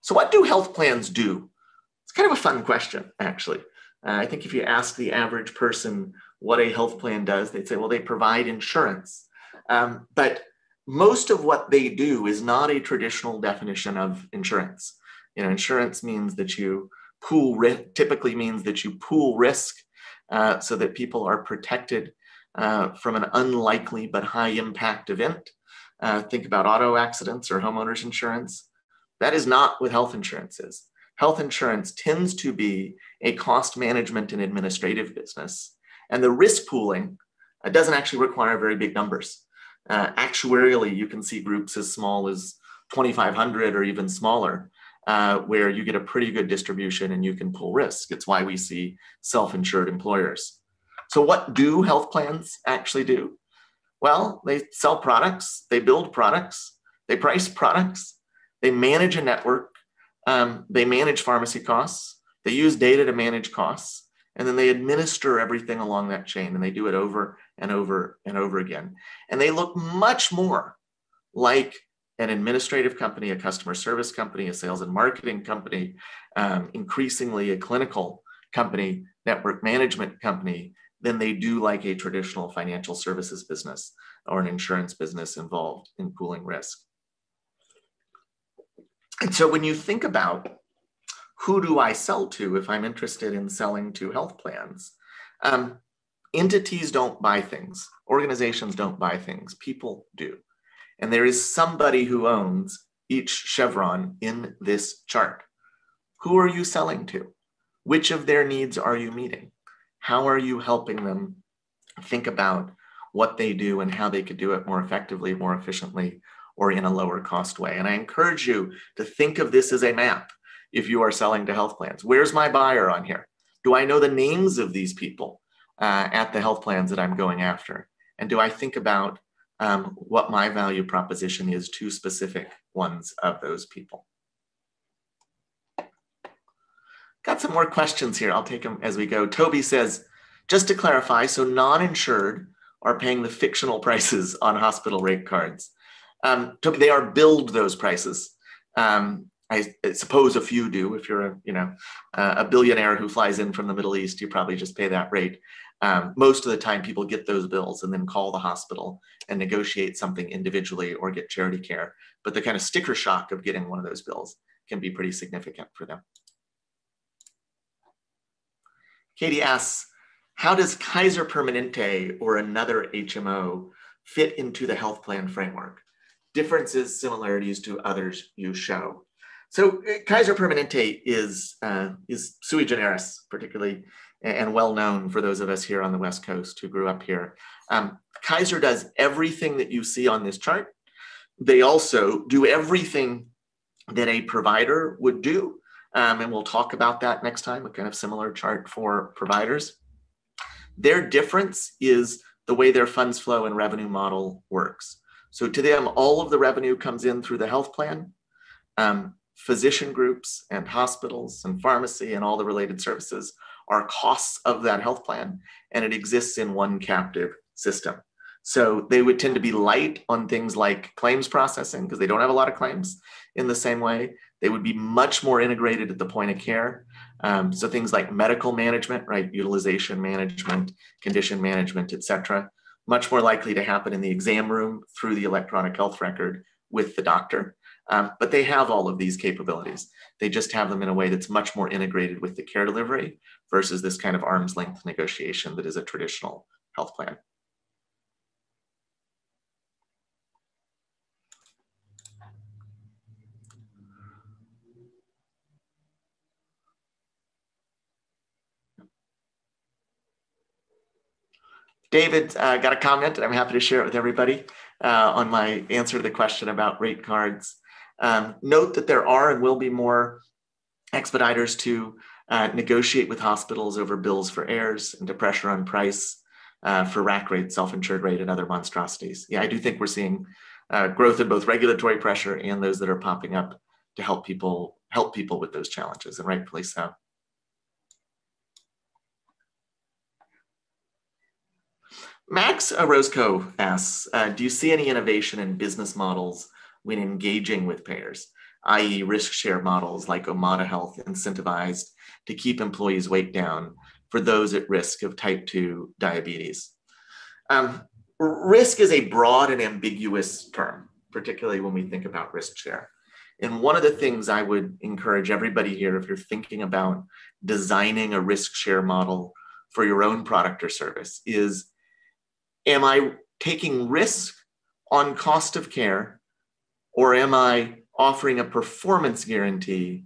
So what do health plans do? It's kind of a fun question, actually. I think if you ask the average person what a health plan does, they'd say, well, they provide insurance. But most of what they do is not a traditional definition of insurance. You know, insurance means that you pool risk, typically means that you pool risk so that people are protected from an unlikely but high impact event. Think about auto accidents or homeowners insurance. That is not what health insurance is. Health insurance tends to be a cost management and administrative business. And the risk pooling doesn't actually require very big numbers. Actuarially, you can see groups as small as 2,500 or even smaller, where you get a pretty good distribution and you can pool risk. It's why we see self-insured employers. So what do health plans actually do? Well, they sell products, they build products, they price products, they manage a network, they manage pharmacy costs, they use data to manage costs, and then they administer everything along that chain, and they do it over and over and over again. And they look much more like an administrative company, a customer service company, a sales and marketing company, increasingly a clinical company, network management company, than they do like a traditional financial services business or an insurance business involved in pooling risk. And so when you think about who do I sell to if I'm interested in selling to health plans, entities don't buy things, organizations don't buy things, people do. And there is somebody who owns each chevron in this chart. Who are you selling to? Which of their needs are you meeting? How are you helping them think about what they do and how they could do it more effectively, more efficiently, or in a lower cost way? And I encourage you to think of this as a map if you are selling to health plans. Where's my buyer on here? Do I know the names of these people at the health plans that I'm going after? And do I think about what my value proposition is to specific ones of those people? Got some more questions here. I'll take them as we go. Toby says, just to clarify, so non-insured are paying the fictional prices on hospital rate cards. Toby, they are billed those prices. I suppose a few do. If you're a billionaire who flies in from the Middle East, you probably just pay that rate. Most of the time people get those bills and then call the hospital and negotiate something individually or get charity care. But the kind of sticker shock of getting one of those bills can be pretty significant for them. Katie asks, how does Kaiser Permanente or another HMO fit into the health plan framework? Differences, similarities to others you show. So Kaiser Permanente is sui generis, particularly, and well known for those of us here on the West Coast who grew up here. Kaiser does everything that you see on this chart. They also do everything that a provider would do, and we'll talk about that next time, a kind of similar chart for providers. Their difference is the way their funds flow and revenue model works. So to them, all of the revenue comes in through the health plan. Physician groups and hospitals and pharmacy and all the related services are costs of that health plan, and it exists in one captive system. So they would tend to be light on things like claims processing because they don't have a lot of claims in the same way. They would be much more integrated at the point of care. So things like medical management, right? Utilization management, condition management, et cetera, much more likely to happen in the exam room through the electronic health record with the doctor. But they have all of these capabilities. They just have them in a way that's much more integrated with the care delivery versus this kind of arm's length negotiation that is a traditional health plan. David got a comment, and I'm happy to share it with everybody on my answer to the question about rate cards. Note that there are and will be more expediters to negotiate with hospitals over bills for errors and to pressure on price for rack rate, self-insured rate, and other monstrosities. Yeah, I do think we're seeing growth in both regulatory pressure and those that are popping up to help people with those challenges, and rightfully so. Max Roscoe asks, do you see any innovation in business models when engaging with payers, i.e. risk share models like Omada Health incentivized to keep employees' weight down for those at risk of type 2 diabetes? Risk is a broad and ambiguous term, particularly when we think about risk share. And one of the things I would encourage everybody here, if you're thinking about designing a risk share model for your own product or service, is, am I taking risk on cost of care, or am I offering a performance guarantee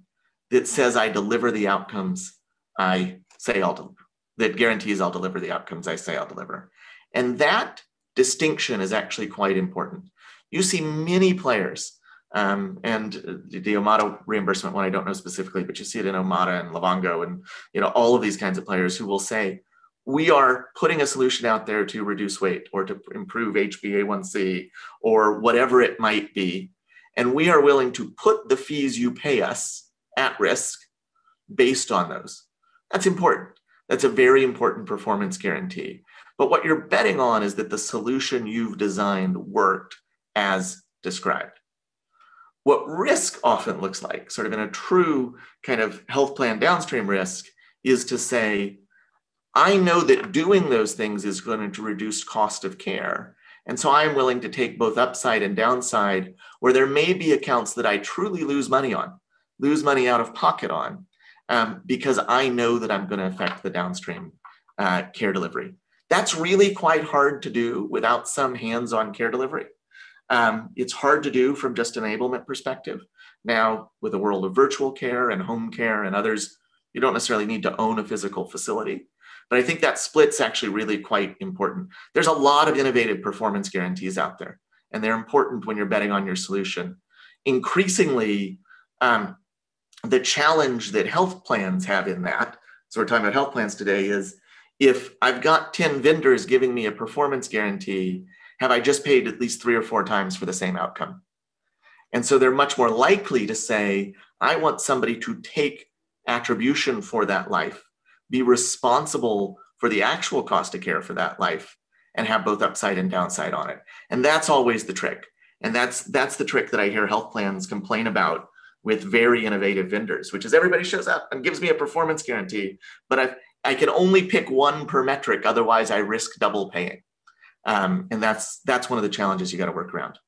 that says I deliver the outcomes I say I'll deliver, that guarantees I'll deliver the outcomes I say I'll deliver? And that distinction is actually quite important. You see many players, and the Omada reimbursement one I don't know specifically, but you see it in Omada and Livongo and all of these kinds of players who will say, we are putting a solution out there to reduce weight or to improve HbA1c or whatever it might be. And we are willing to put the fees you pay us at risk based on those. That's important. That's a very important performance guarantee. But what you're betting on is that the solution you've designed worked as described. What risk often looks like, sort of in a true kind of health plan downstream risk, is to say, I know that doing those things is going to reduce cost of care. And so I'm willing to take both upside and downside where there may be accounts that I truly lose money out of pocket on, because I know that I'm going to affect the downstream care delivery. That's really quite hard to do without some hands-on care delivery. It's hard to do from just an enablement perspective. Now, with the world of virtual care and home care and others, you don't necessarily need to own a physical facility. But I think that split's actually really quite important. There's a lot of innovative performance guarantees out there, and they're important when you're betting on your solution. Increasingly, the challenge that health plans have in that, so we're talking about health plans today, is if I've got 10 vendors giving me a performance guarantee, have I just paid at least 3 or 4 times for the same outcome? And so they're much more likely to say, I want somebody to take attribution for that life, be responsible for the actual cost of care for that life, and have both upside and downside on it. And that's always the trick. And that's the trick that I hear health plans complain about with very innovative vendors, which is everybody shows up and gives me a performance guarantee, but I can only pick one per metric, otherwise I risk double paying. And that's one of the challenges you got to work around.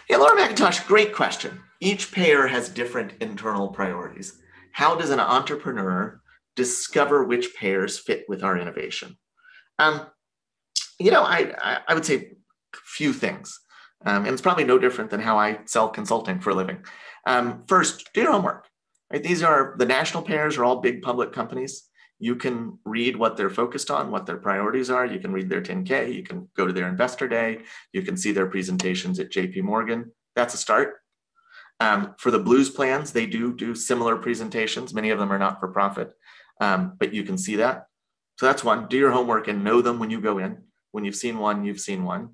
Yeah, Laura McIntosh, great question. Each payer has different internal priorities. How does an entrepreneur discover which payers fit with our innovation? I would say a few things. And it's probably no different than how I sell consulting for a living. First, do your homework. Right? The national payers are all big public companies. You can read what they're focused on, what their priorities are. You can read their 10K. You can go to their investor day. You can see their presentations at JP Morgan. That's a start. For the Blues plans, they do similar presentations. Many of them are not for profit, but you can see that. So that's one. Do your homework and know them when you go in. When you've seen one, you've seen one.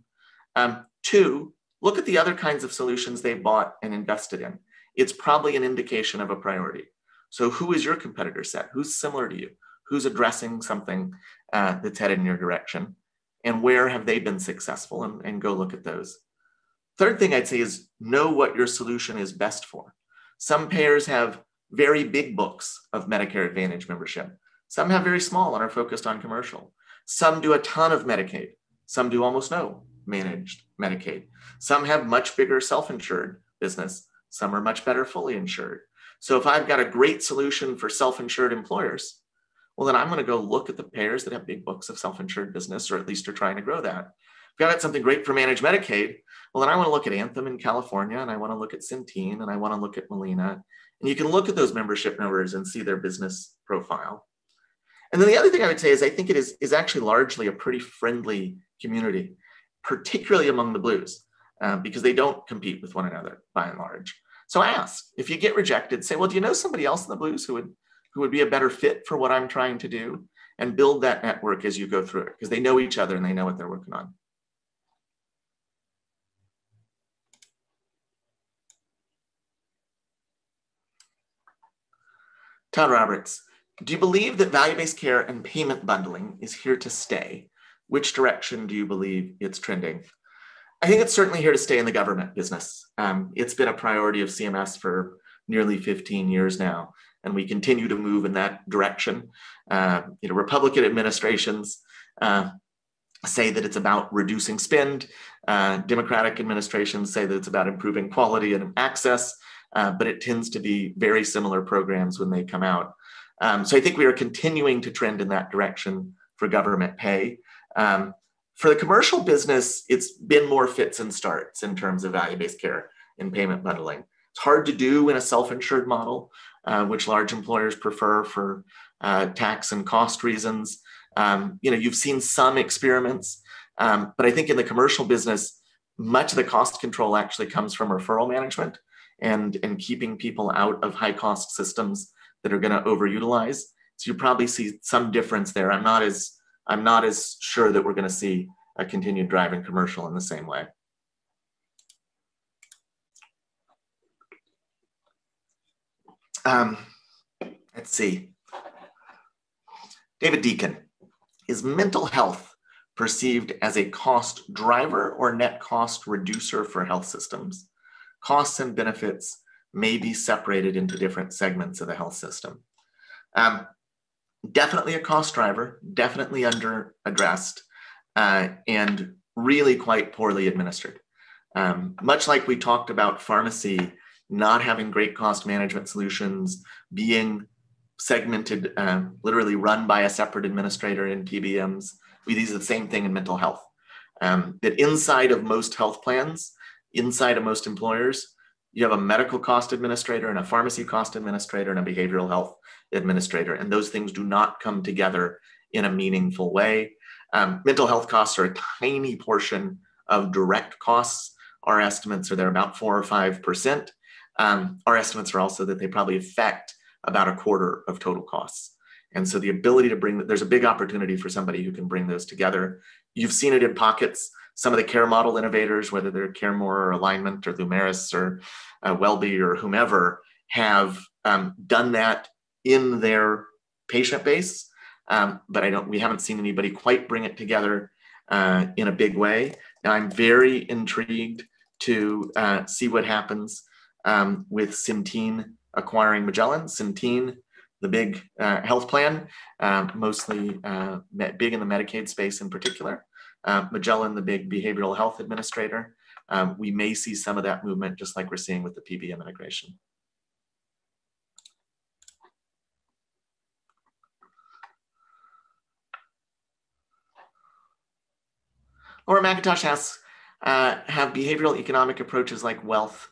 Two, look at the other kinds of solutions they've bought and invested in. It's probably an indication of a priority. So who is your competitor set? Who's similar to you? Who's addressing something that's headed in your direction? And where have they been successful? And go look at those. Third thing I'd say is know what your solution is best for. Some payers have very big books of Medicare Advantage membership. Some have very small and are focused on commercial. Some do a ton of Medicaid. Some do almost no managed Medicaid. Some have much bigger self-insured business. Some are much better fully insured. So if I've got a great solution for self-insured employers, well, then I'm going to go look at the payers that have big books of self-insured business, or at least are trying to grow that. If I've got something great for managed Medicaid, well, then I want to look at Anthem in California, and I want to look at Centene, and I want to look at Molina. And you can look at those membership numbers and see their business profile. And then the other thing I would say is I think it is actually largely a pretty friendly community, particularly among the Blues, because they don't compete with one another by and large. So ask. If you get rejected, say, well, do you know somebody else in the Blues who would be a better fit for what I'm trying to do? And build that network as you go through it, because they know each other and they know what they're working on. Todd Roberts, do you believe that value-based care and payment bundling is here to stay? Which direction do you believe it's trending? I think it's certainly here to stay in the government business. It's been a priority of CMS for nearly 15 years now, and we continue to move in that direction. Republican administrations say that it's about reducing spend. Democratic administrations say that it's about improving quality and access, but it tends to be very similar programs when they come out. So I think we are continuing to trend in that direction for government pay. For the commercial business, it's been more fits and starts in terms of value-based care and payment bundling. It's hard to do in a self-insured model, which large employers prefer for tax and cost reasons. You've seen some experiments, but I think in the commercial business, much of the cost control actually comes from referral management and keeping people out of high-cost systems that are going to overutilize. So you probably see some difference there. I'm not as sure that we're going to see a continued drive in commercial in the same way. Let's see. David Deacon, is mental health perceived as a cost driver or net cost reducer for health systems? Costs and benefits may be separated into different segments of the health system. Definitely a cost driver, definitely under addressed, and really quite poorly administered. Much like we talked about pharmacy not having great cost management solutions, being segmented, literally run by a separate administrator in PBMs. These are the same thing in mental health. That inside of most health plans, inside of most employers, you have a medical cost administrator and a pharmacy cost administrator and a behavioral health administrator, and those things do not come together in a meaningful way. Mental health costs are a tiny portion of direct costs. Our estimates are they're about 4 or 5%. Our estimates are also that they probably affect about a quarter of total costs. And so the ability to there's a big opportunity for somebody who can bring those together. You've seen it in pockets. Some of the care model innovators, whether they're CareMore or Alignment or Lumeris or Wellbe or whomever, have done that in their patient base. But we haven't seen anybody quite bring it together in a big way. Now, I'm very intrigued to see what happens with Centene acquiring Magellan. Centene, the big health plan, mostly big in the Medicaid space in particular. Magellan, the big behavioral health administrator. We may see some of that movement just like we're seeing with the PBM integration. Laura McIntosh asks, have behavioral economic approaches like wealth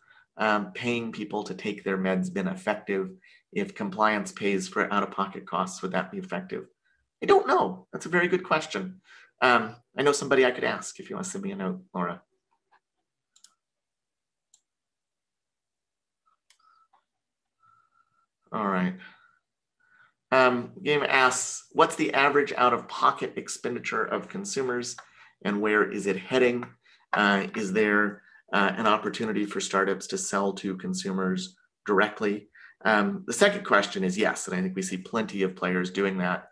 paying people to take their meds been effective? If compliance pays for out-of-pocket costs, would that be effective? I don't know. That's a very good question. I know somebody I could ask if you want to send me a note, Laura. All right. Game asks, what's the average out-of-pocket expenditure of consumers and where is it heading? Is there an opportunity for startups to sell to consumers directly? The second question is yes, and I think we see plenty of players doing that.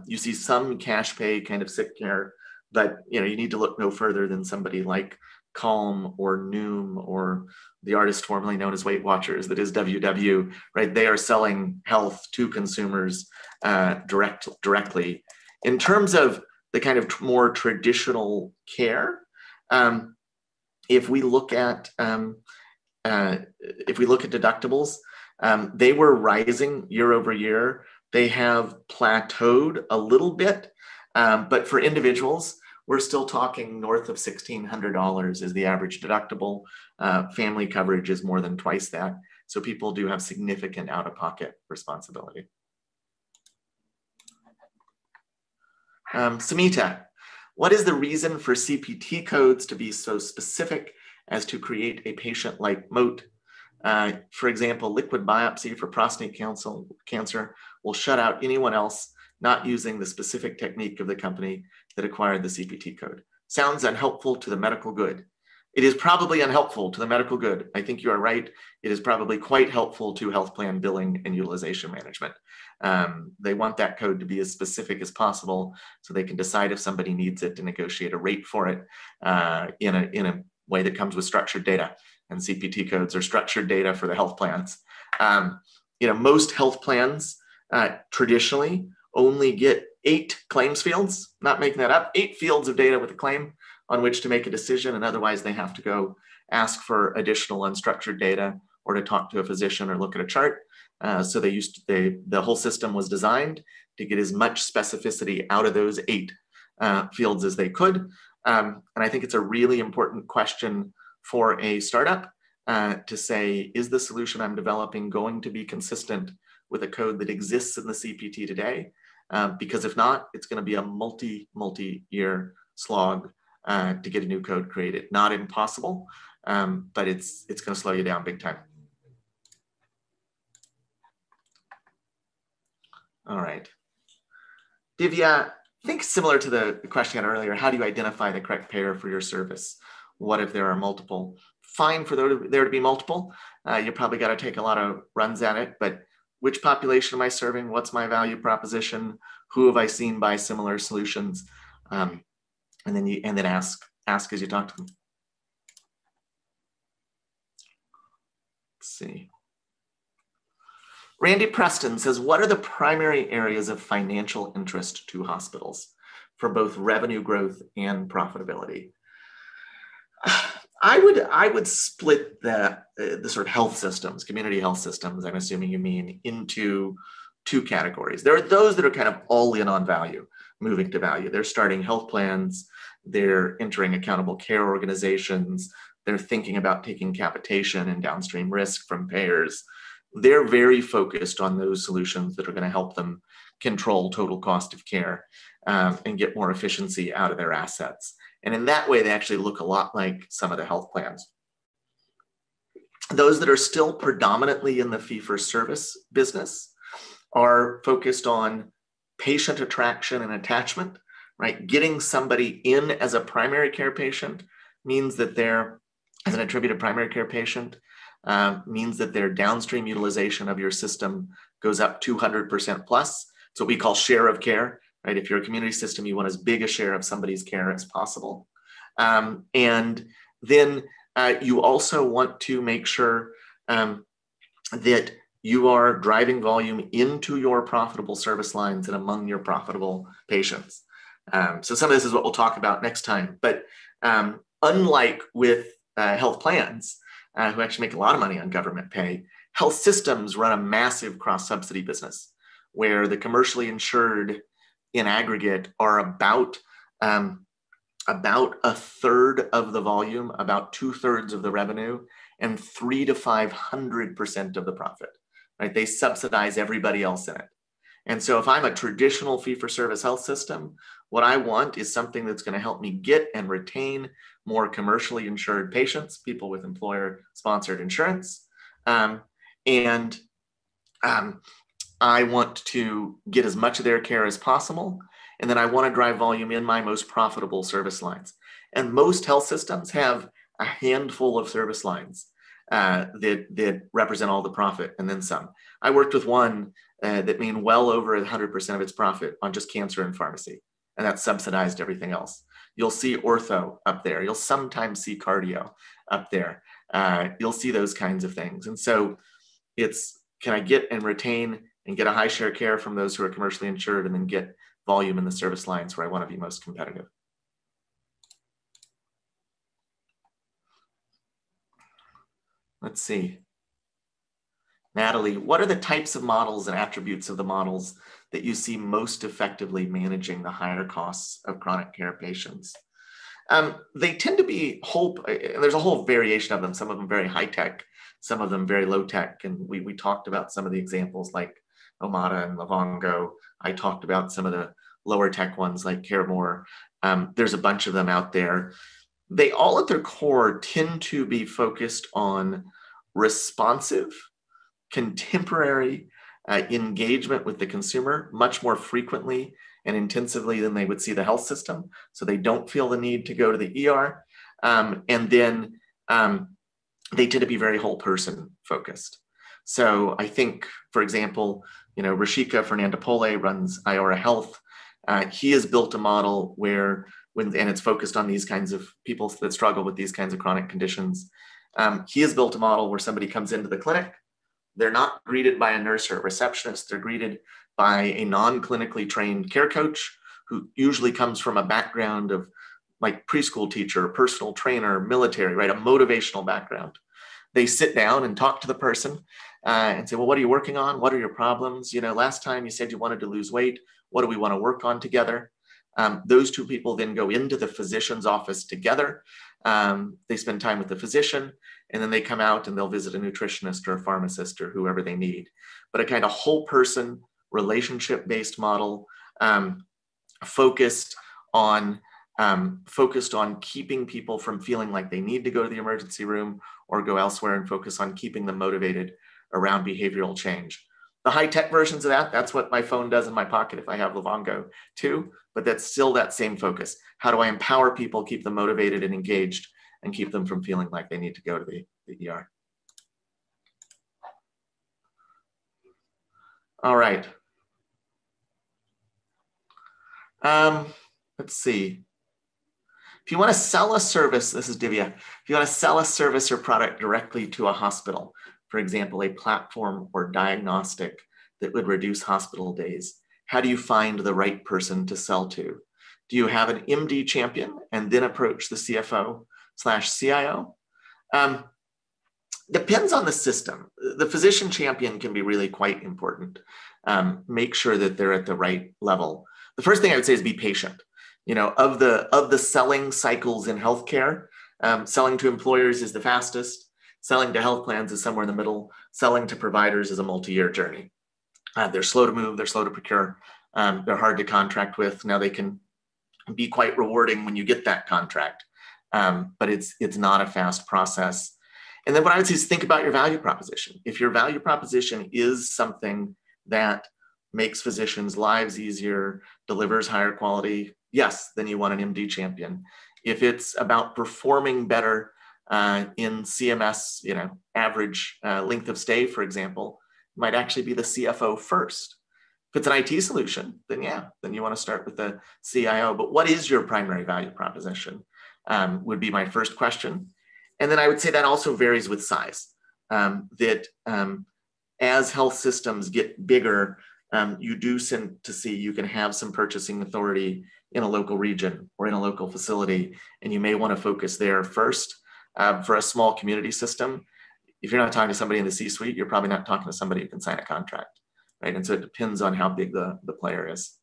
You see some cash pay kind of sick care, but you need to look no further than somebody like Calm or Noom or the artist formerly known as Weight Watchers, that is WW, right? They are selling health to consumers directly. In terms of the kind of more traditional care, if we look at deductibles, they were rising year over year. They have plateaued a little bit, but for individuals, we're still talking north of $1,600 is the average deductible. Family coverage is more than twice that. So people do have significant out-of-pocket responsibility. Samita, what is the reason for CPT codes to be so specific as to create a patient-like moat? For example, liquid biopsy for prostate cancer will shut out anyone else not using the specific technique of the company that acquired the CPT code. Sounds unhelpful to the medical good. It is probably unhelpful to the medical good. I think you are right. It is probably quite helpful to health plan billing and utilization management. They want that code to be as specific as possible so they can decide if somebody needs it to negotiate a rate for it in a way that comes with structured data. And CPT codes are structured data for the health plans. Most health plans traditionally only get 8 claims fields, not making that up, 8 fields of data with a claim on which to make a decision, and otherwise they have to go ask for additional unstructured data or to talk to a physician or look at a chart. So the whole system was designed to get as much specificity out of those 8 fields as they could. And I think it's a really important question for a startup to say, is the solution I'm developing going to be consistent with a code that exists in the CPT today? Because if not, it's going to be a multi-year slog to get a new code created. Not impossible, but it's going to slow you down big time. All right. Divya, I think similar to the question I had earlier, how do you identify the correct payer for your service? What if there are multiple? Fine for there to be multiple. You probably got to take a lot of runs at it, but which population am I serving? What's my value proposition? Who have I seen buy similar solutions? And then ask as you talk to them. Let's see. Randy Preston says, what are the primary areas of financial interest to hospitals for both revenue growth and profitability? I would split the sort of health systems, community health systems, I'm assuming you mean, into 2 categories. There are those that are kind of all in on value, moving to value. They're starting health plans, they're entering accountable care organizations, they're thinking about taking capitation and downstream risk from payers. They're very focused on those solutions that are going to help them control total cost of care and get more efficiency out of their assets. And in that way, they actually look a lot like some of the health plans. Those that are still predominantly in the fee-for-service business are focused on patient attraction and attachment, right? Getting somebody in as a primary care patient means that they're, as an attributed primary care patient, means that their downstream utilization of your system goes up 200% plus. It's what we call share of care, right? If you're a community system, you want as big a share of somebody's care as possible. And then you also want to make sure that you are driving volume into your profitable service lines and among your profitable patients. So some of this is what we'll talk about next time. But unlike with health plans, who actually make a lot of money on government pay, health systems run a massive cross-subsidy business where the commercially insured in aggregate are about a third of the volume, about 2/3 of the revenue, and 300 to 500% of the profit, right? They subsidize everybody else in it. And so if I'm a traditional fee-for-service health system, what I want is something that's going to help me get and retain more commercially insured patients, people with employer-sponsored insurance. I want to get as much of their care as possible. And then I want to drive volume in my most profitable service lines. And most health systems have a handful of service lines that represent all the profit and then some. I worked with one that made well over 100% of its profit on just cancer and pharmacy, and that subsidized everything else. You'll see ortho up there. You'll sometimes see cardio up there. You'll see those kinds of things. And so it's, can I get and retain and get a high share care from those who are commercially insured, and then get volume in the service lines where I want to be most competitive. Let's see. Natalie, what are the types of models and attributes of the models that you see most effectively managing the higher costs of chronic care patients? They tend to be there's a whole variation of them, some of them very high tech, some of them very low tech. And we talked about some of the examples like Omada and Livongo. I talked about some of the lower tech ones like CareMore. There's a bunch of them out there. They all at their core tend to be focused on responsive, contemporary engagement with the consumer much more frequently and intensively than they would see the health system. So they don't feel the need to go to the ER. And then they tend to be very whole person focused. So I think, for example, Rashika Fernandopole runs Iora Health. He has built a model where, and it's focused on these kinds of people that struggle with these kinds of chronic conditions. He has built a model where somebody comes into the clinic. They're not greeted by a nurse or a receptionist. They're greeted by a non-clinically trained care coach who usually comes from a background of like preschool teacher, personal trainer, military, right? A motivational background. They sit down and talk to the person and say, well, what are you working on? What are your problems? Last time you said you wanted to lose weight. What do we want to work on together? Those two people then go into the physician's office together. They spend time with the physician, and then they come out and they'll visit a nutritionist or a pharmacist or whoever they need. But a kind of whole person relationship-based model focused on keeping people from feeling like they need to go to the emergency room or go elsewhere, and focus on keeping them motivated around behavioral change. The high-tech versions of that, that's what my phone does in my pocket if I have Livongo too, but that's still that same focus. How do I empower people, keep them motivated and engaged, and keep them from feeling like they need to go to the ER? All right. Let's see. If you want to sell a service, this is Divya. If you want to sell a service or product directly to a hospital, for example, a platform or diagnostic that would reduce hospital days, how do you find the right person to sell to? Do you have an MD champion and then approach the CFO/CIO? Depends on the system. The physician champion can be really quite important. Make sure that they're at the right level. The first thing I would say is be patient. Of the selling cycles in healthcare, selling to employers is the fastest. Selling to health plans is somewhere in the middle. Selling to providers is a multi-year journey. They're slow to move. They're slow to procure. They're hard to contract with. Now they can be quite rewarding when you get that contract, but it's not a fast process. And then what I would say is think about your value proposition. If your value proposition is something that makes physicians' lives easier, delivers higher quality, yes, then you want an MD champion. If it's about performing better in CMS, average length of stay, for example, might actually be the CFO first. If it's an IT solution, then you want to start with the CIO. But what is your primary value proposition would be my first question. And then I would say that also varies with size. As health systems get bigger, you do tend to see you can have some purchasing authority in a local region or in a local facility, and you may want to focus there first. For a small community system, if you're not talking to somebody in the C-suite, you're probably not talking to somebody who can sign a contract, right? And so it depends on how big the player is.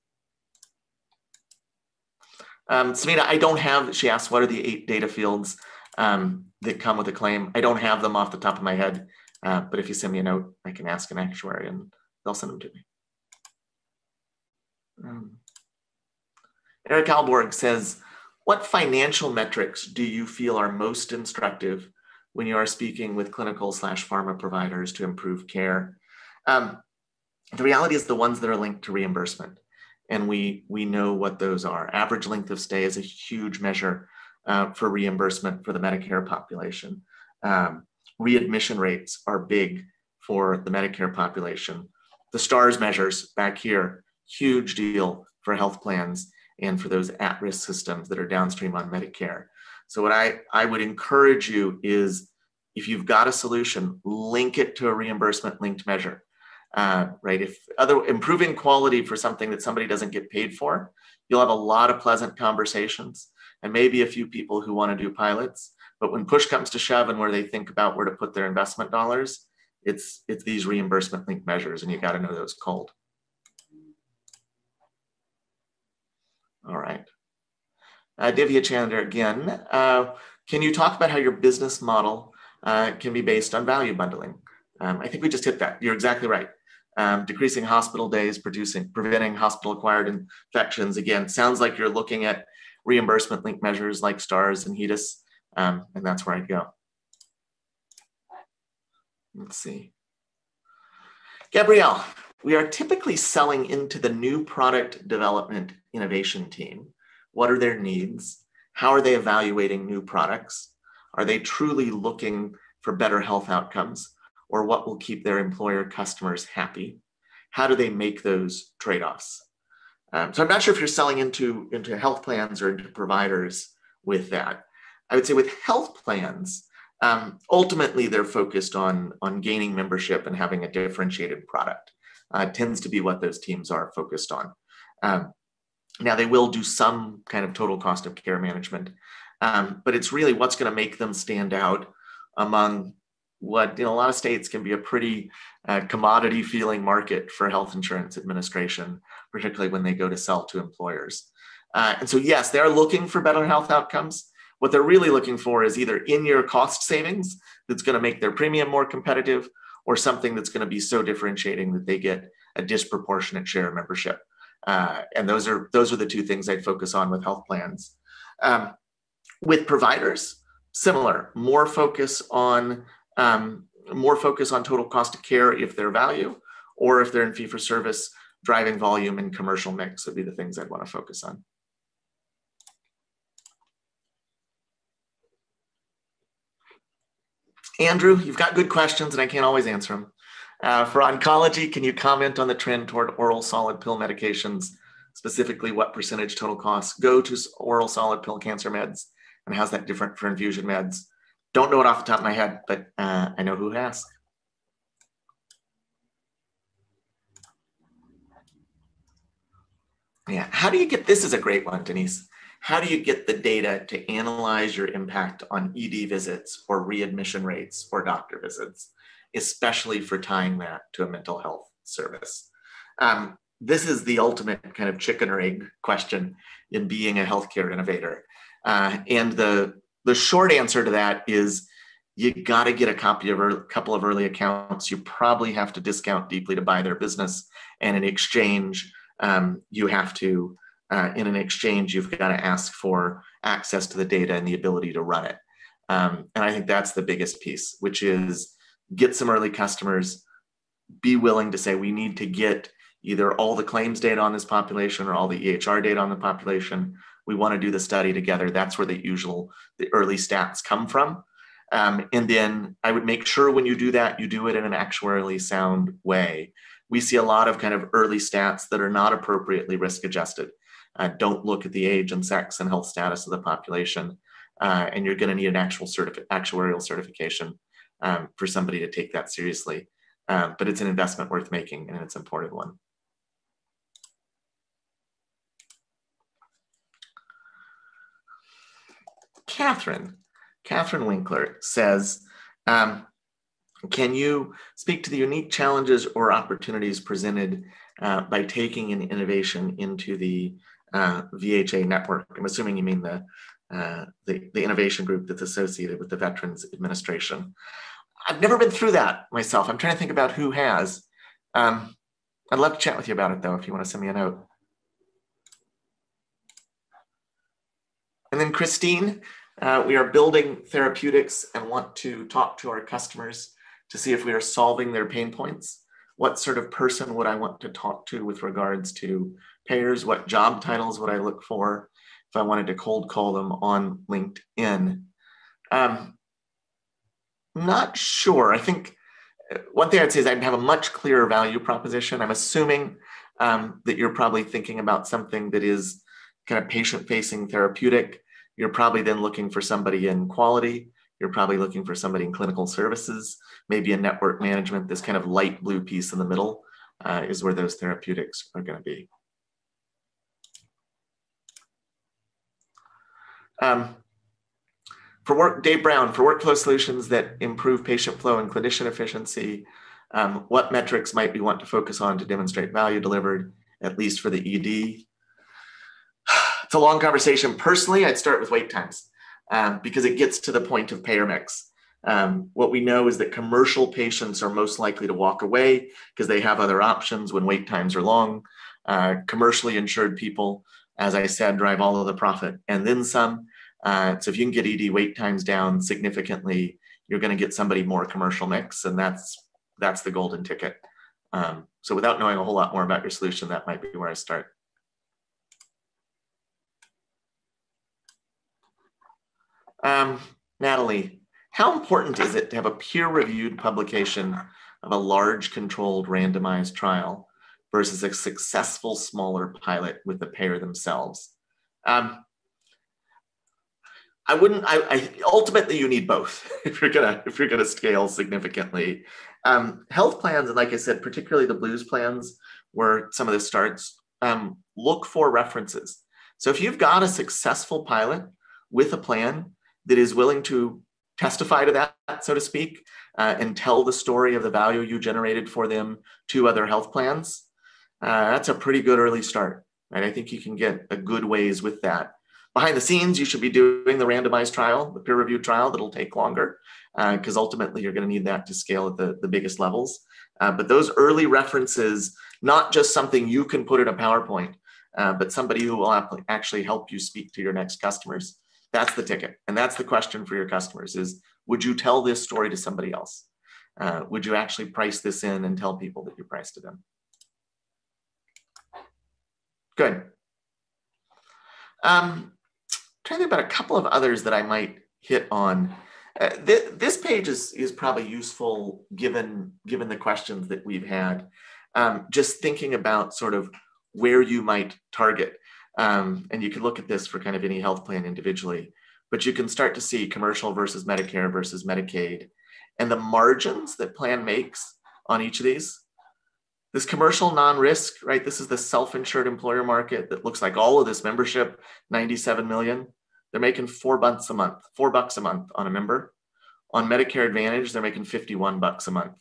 Samita, I don't have, she asked, what are the 8 data fields? that come with a claim. I don't have them off the top of my head, but if you send me a note, I can ask an actuary and they'll send them to me. Eric Alborg says, what financial metrics do you feel are most instructive when you are speaking with clinical/pharma providers to improve care? The reality is the ones that are linked to reimbursement, and we know what those are. Average length of stay is a huge measure for reimbursement for the Medicare population. Readmission rates are big for the Medicare population. The STARS measures back here, huge deal for health plans and for those at-risk systems that are downstream on Medicare. So what I would encourage you is, if you've got a solution, link it to a reimbursement linked measure, right? If improving quality for something that somebody doesn't get paid for, you'll have a lot of pleasant conversations and maybe a few people who want to do pilots. But when push comes to shove and where they think about where to put their investment dollars, it's these reimbursement linked measures, and you got to know those cold. All right. Divya Chandra again. Can you talk about how your business model can be based on value bundling? I think we just hit that. You're exactly right. Decreasing hospital days, preventing hospital-acquired infections. Again, sounds like you're looking at reimbursement link measures like STARS and HEDIS, and that's where I'd go. Let's see. Gabrielle, we are typically selling into the new product development innovation team. What are their needs? How are they evaluating new products? Are they truly looking for better health outcomes, or what will keep their employer customers happy? How do they make those trade-offs? So I'm not sure if you're selling into health plans or into providers with that. I would say with health plans, ultimately they're focused on gaining membership and having a differentiated product. Tends to be what those teams are focused on. Now they will do some kind of total cost of care management, but it's really what's going to make them stand out among what in a lot of states can be a pretty commodity feeling market for health insurance administration, particularly when they go to sell to employers. And so yes, they're looking for better health outcomes. What they're really looking for is either in-year cost savings that's going to make their premium more competitive, or something that's going to be so differentiating that they get a disproportionate share of membership. And those are the two things I'd focus on with health plans. With providers, similar, more focus on total cost of care if they're value, or if they're in fee-for-service, driving volume and commercial mix would be the things I'd want to focus on. Andrew, you've got good questions and I can't always answer them. For oncology, can you comment on the trend toward oral solid pill medications, specifically what percentage total costs go to oral solid pill cancer meds, and how's that different for infusion meds? Don't know it off the top of my head, but I know who asked. Yeah, how do you get, this is a great one, Denise. How do you get the data to analyze your impact on ED visits or readmission rates or doctor visits, especially for tying that to a mental health service? This is the ultimate kind of chicken or egg question in being a healthcare innovator. And the short answer to that is you got to get a copy of a couple of early accounts. You probably have to discount deeply to buy their business. And in exchange, you have to, in an exchange, you've got to ask for access to the data and the ability to run it. And I think that's the biggest piece, which is get some early customers, be willing to say, we need to get either all the claims data on this population or all the EHR data on the population. We want to do the study together. That's where the early stats come from. And then I would make sure when you do that, you do it in an actuarially sound way. We see a lot of kind of early stats that are not appropriately risk adjusted. Don't look at the age and sex and health status of the population. And you're going to need an actual actuarial certification for somebody to take that seriously. But it's an investment worth making, and it's an important one. Catherine Winkler says, can you speak to the unique challenges or opportunities presented by taking an innovation into the VHA network? I'm assuming you mean the the innovation group that's associated with the Veterans Administration. I've never been through that myself. I'm trying to think about who has. I'd love to chat with you about it, though, if you want to send me a note. And then Christine, we are building therapeutics and want to talk to our customers to see if we are solving their pain points. What sort of person would I want to talk to with regards to payers? What job titles would I look for if I wanted to cold call them on LinkedIn? Not sure. I think one thing I'd say is I'd have a much clearer value proposition. I'm assuming that you're probably thinking about something that is kind of patient-facing therapeutic. You're probably then looking for somebody in quality. You're probably looking for somebody in clinical services, maybe in network management. This kind of light blue piece in the middle is where those therapeutics are going to be. Dave Brown, for workflow solutions that improve patient flow and clinician efficiency, what metrics might we want to focus on to demonstrate value delivered, at least for the ED? It's a long conversation. Personally, I'd start with wait times because it gets to the point of payer mix. What we know is that commercial patients are most likely to walk away because they have other options when wait times are long. Commercially insured people, as I said, drive all of the profit and then some. So if you can get ED wait times down significantly, you're going to get somebody more commercial mix, and that's the golden ticket. So without knowing a whole lot more about your solution, that might be where I start. Natalie, how important is it to have a peer-reviewed publication of a large controlled randomized trial versus a successful smaller pilot with the payer themselves? Ultimately you need both if you're gonna scale significantly. Health plans, and like I said, particularly the Blues plans where some of this starts, look for references. So if you've got a successful pilot with a plan that is willing to testify to that, so to speak, and tell the story of the value you generated for them to other health plans, that's a pretty good early start, right? I think you can get a good ways with that. Behind the scenes, you should be doing the randomized trial, the peer-reviewed trial that'll take longer, because ultimately you're going to need that to scale at the biggest levels. But those early references, not just something you can put in a PowerPoint, but somebody who will actually help you speak to your next customers. That's the ticket. And that's the question for your customers is, would you tell this story to somebody else? Would you actually price this in and tell people that you priced to them? Good. Trying to think about a couple of others that I might hit on. This page is probably useful given the questions that we've had. Just thinking about sort of where you might target. And you can look at this for kind of any health plan individually, but you can start to see commercial versus Medicare versus Medicaid and the margins that plan makes on each of these. This commercial non-risk, right? This is the self-insured employer market that looks like all of this membership, 97 million. They're making $4 a month on a member. On Medicare Advantage, they're making $51 a month.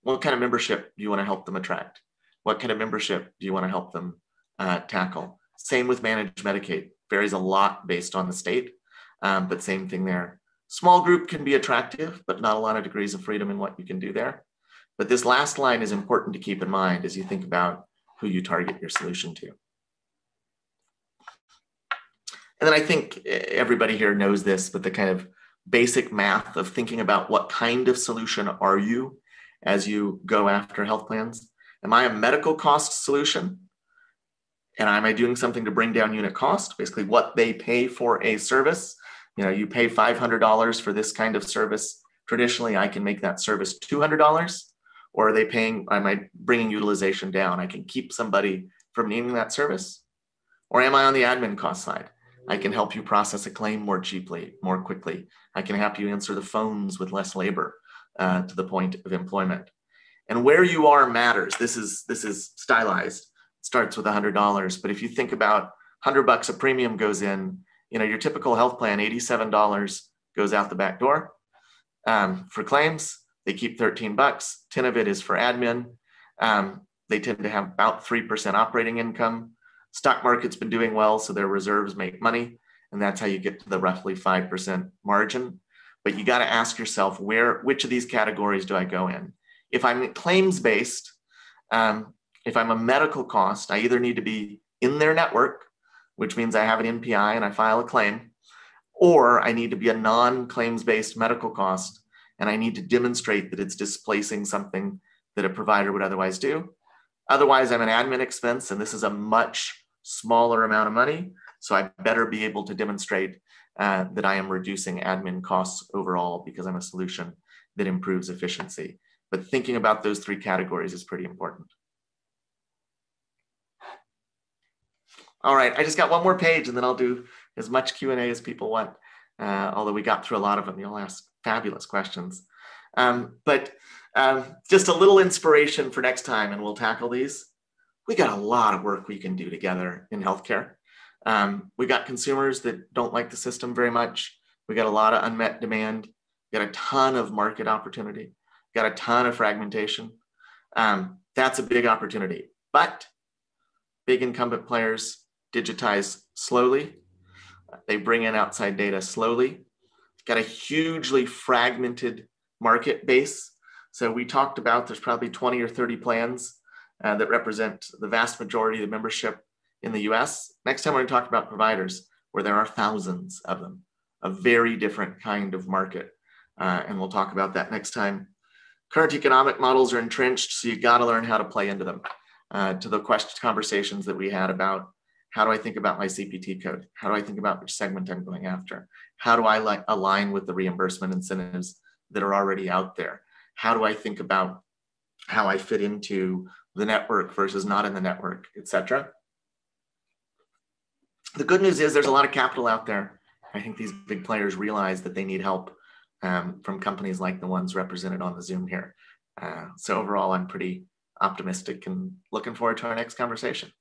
What kind of membership do you want to help them attract? What kind of membership do you want to help them tackle? Same with managed Medicaid. Varies a lot based on the state, but same thing there. Small group can be attractive, but not a lot of degrees of freedom in what you can do there. But this last line is important to keep in mind as you think about who you target your solution to. And then I think everybody here knows this, but the kind of basic math of thinking about what kind of solution are you as you go after health plans? Am I a medical cost solution? And am I doing something to bring down unit cost? Basically what they pay for a service. You know, you pay $500 for this kind of service. Traditionally, I can make that service $200. Or are they paying, am I bringing utilization down? I can keep somebody from needing that service. Or am I on the admin cost side? I can help you process a claim more cheaply, more quickly. I can help you answer the phones with less labor to the point of employment. And where you are matters. This is stylized. It starts with $100. But if you think about $100 a premium goes in, you know, your typical health plan, $87 goes out the back door for claims. They keep $13. 10 of it is for admin. They tend to have about 3% operating income. Stock market's been doing well, so their reserves make money. And that's how you get to the roughly 5% margin. But you got to ask yourself, which of these categories do I go in? If I'm claims-based, if I'm a medical cost, I either need to be in their network, which means I have an NPI and I file a claim, or I need to be a non-claims-based medical cost, and I need to demonstrate that it's displacing something that a provider would otherwise do. Otherwise, I'm an admin expense, and this is a much smaller amount of money, so I better be able to demonstrate that I am reducing admin costs overall because I'm a solution that improves efficiency. But thinking about those three categories is pretty important. All right, I just got one more page, and then I'll do as much Q&A as people want, although we got through a lot of them. You'll ask fabulous questions. Just a little inspiration for next time, and we'll tackle these. We got a lot of work we can do together in healthcare. We got consumers that don't like the system very much. We got a lot of unmet demand. We got a ton of market opportunity. We got a ton of fragmentation. That's a big opportunity, but big incumbent players digitize slowly. They bring in outside data slowly. Got a hugely fragmented market base. So we talked about there's probably 20 or 30 plans that represent the vast majority of the membership in the US. Next time we're going to talk about providers, where there are thousands of them, a very different kind of market. And we'll talk about that next time. Current economic models are entrenched, so you got to learn how to play into them. To the conversations that we had about how do I think about my CPT code? How do I think about which segment I'm going after? How do I align with the reimbursement incentives that are already out there? How do I think about how I fit into the network versus not in the network, et cetera? The good news is there's a lot of capital out there. I think these big players realize that they need help from companies like the ones represented on the Zoom here. So overall, I'm pretty optimistic and looking forward to our next conversation.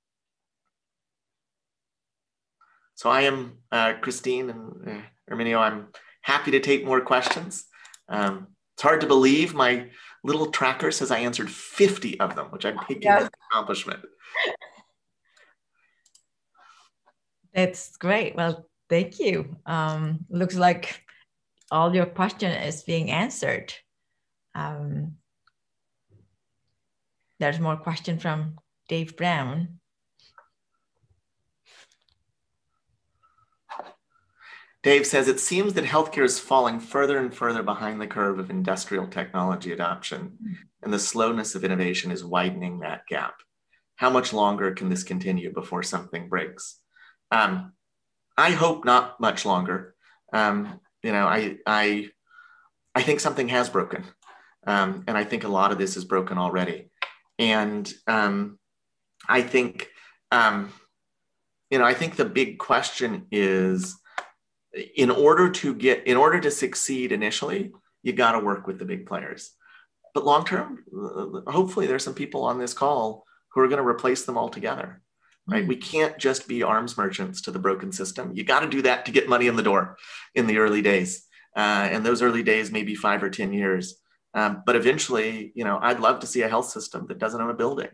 So I am Christine and Herminio. I'm happy to take more questions. It's hard to believe my little tracker says I answered 50 of them, which I'm taking as an accomplishment. That's great. Well, thank you. Looks like all your question is being answered. There's more question from Dave Brown. Dave says, it seems that healthcare is falling further and further behind the curve of industrial technology adoption, and the slowness of innovation is widening that gap. How much longer can this continue before something breaks? I hope not much longer. I think something has broken, and I think a lot of this is broken already. And I think the big question is, in order to succeed initially, you got to work with the big players. But long term, hopefully there's some people on this call who are going to replace them altogether, right? We can't just be arms merchants to the broken system. You got to do that to get money in the door in the early days. And those early days may be 5 or 10 years. But eventually, I'd love to see a health system that doesn't own a building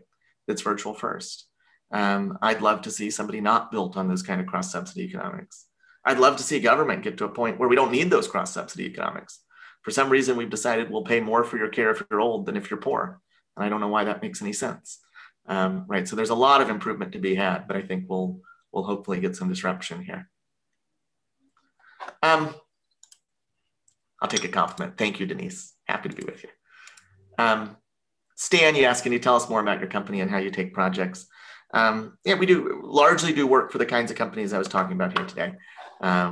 that's virtual first. I'd love to see somebody not built on those kind of cross-subsidy economics. I'd love to see government get to a point where we don't need those cross-subsidy economics. For some reason, we've decided we'll pay more for your care if you're old than if you're poor. And I don't know why that makes any sense. Right, so there's a lot of improvement to be had, but I think we'll hopefully get some disruption here. I'll take a compliment. Thank you, Denise. Happy to be with you. Stan, you asked, can you tell us more about your company and how you take projects? Yeah, we largely do work for the kinds of companies I was talking about here today,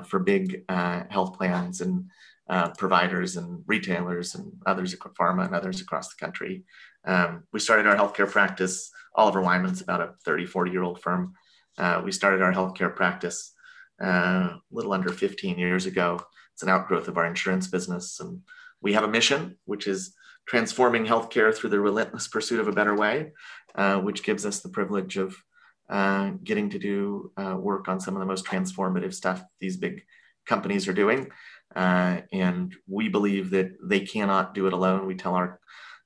for big health plans and providers and retailers and others, pharma and others across the country. We started our healthcare practice. Oliver Wyman's about a 30, 40-year-old firm. We started our healthcare practice a little under 15 years ago. It's an outgrowth of our insurance business. And we have a mission, which is transforming healthcare through the relentless pursuit of a better way, which gives us the privilege of getting to do work on some of the most transformative stuff these big companies are doing. And we believe that they cannot do it alone. We tell our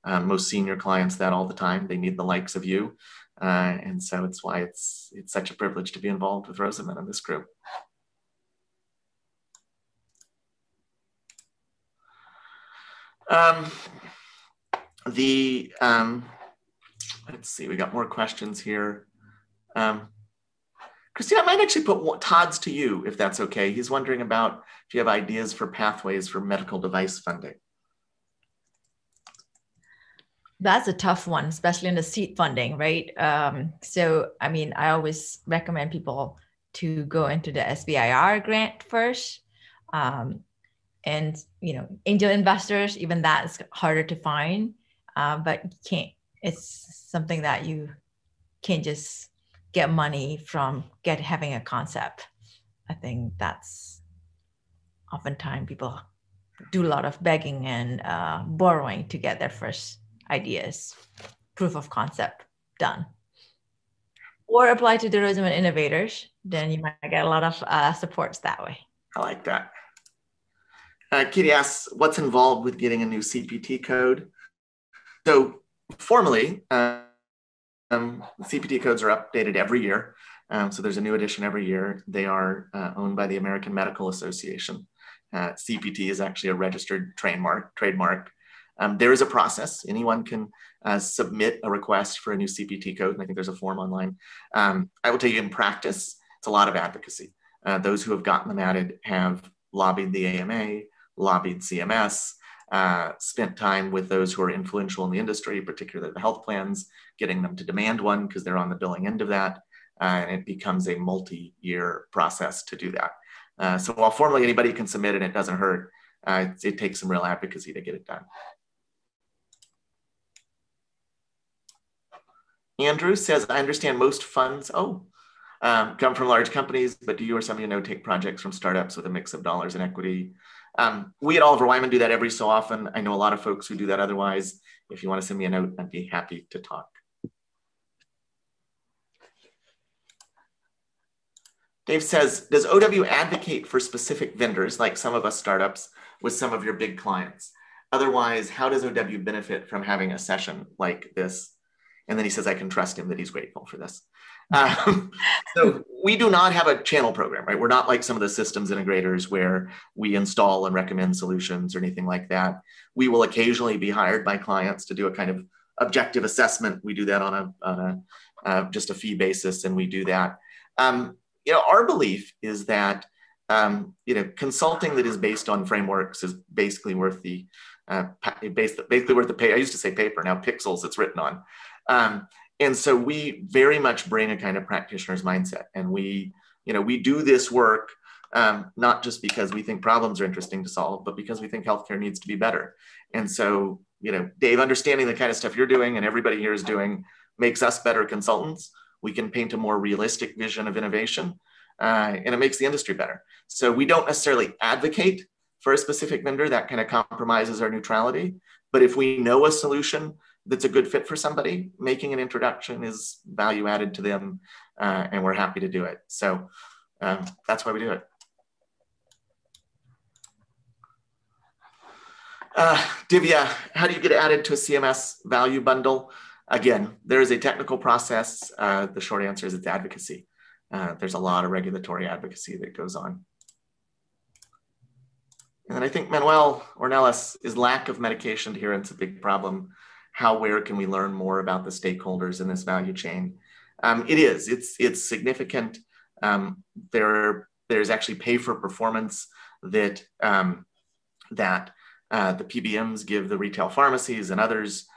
most senior clients that all the time. They need the likes of you. And so it's why it's such a privilege to be involved with Rosamond and this group. Um, let's see, we got more questions here. Christine, I might actually put Todd's to you, if that's okay. He's wondering about if you have ideas for pathways for medical device funding. That's a tough one, especially in the seed funding, right? So, I mean, I always recommend people to go into the SBIR grant first. And, you know, angel investors, even that is harder to find, but you can't, it's something that you can't just get money from having a concept. I think that's oftentimes people do a lot of begging and borrowing to get their first ideas, proof of concept done. Or apply to the Rosamond Innovators, then you might get a lot of supports that way. I like that. Kitty asks, what's involved with getting a new CPT code? So formally, CPT codes are updated every year. So there's a new edition every year. They are owned by the American Medical Association. CPT is actually a registered trademark. There is a process. Anyone can submit a request for a new CPT code, and I think there's a form online. I will tell you, in practice, it's a lot of advocacy. Those who have gotten them added have lobbied the AMA, lobbied CMS, spent time with those who are influential in the industry, particularly the health plans, getting them to demand one because they're on the billing end of that. And it becomes a multi-year process to do that. So while formally anybody can submit it, it doesn't hurt. It takes some real advocacy to get it done. Andrew says, I understand most funds come from large companies, but do you or some of you know take projects from startups with a mix of dollars and equity? We at Oliver Wyman do that every so often. I know a lot of folks who do that otherwise. If you want to send me a note, I'd be happy to talk. Dave says, does OW advocate for specific vendors, like some of us startups, with some of your big clients? Otherwise, how does OW benefit from having a session like this? And then he says, I can trust him that he's grateful for this. So we do not have a channel program, right? We're not like some of the systems integrators where we install and recommend solutions or anything like that. We will occasionally be hired by clients to do a kind of objective assessment. We do that on just a fee basis, and we do that. You know, our belief is that you know, consulting that is based on frameworks is basically worth the basically worth the pay. I used to say paper, now pixels it's written on. And so we very much bring a kind of practitioner's mindset, and we do this work not just because we think problems are interesting to solve, but because we think healthcare needs to be better. And so, you know, Dave, understanding the kind of stuff you're doing and everybody here is doing makes us better consultants. We can paint a more realistic vision of innovation, and it makes the industry better. So we don't necessarily advocate for a specific vendor. That kind of compromises our neutrality. But if we know a solution that's a good fit for somebody, making an introduction is value added to them, and we're happy to do it. So that's why we do it. Divya, how do you get added to a CMS value bundle? Again, there is a technical process. The short answer is it's advocacy. There's a lot of regulatory advocacy that goes on. And then I think Manuel Ornelas is lack of medication adherence a big problem. Where can we learn more about the stakeholders in this value chain? It's significant. There's actually pay for performance that the PBMs give the retail pharmacies and others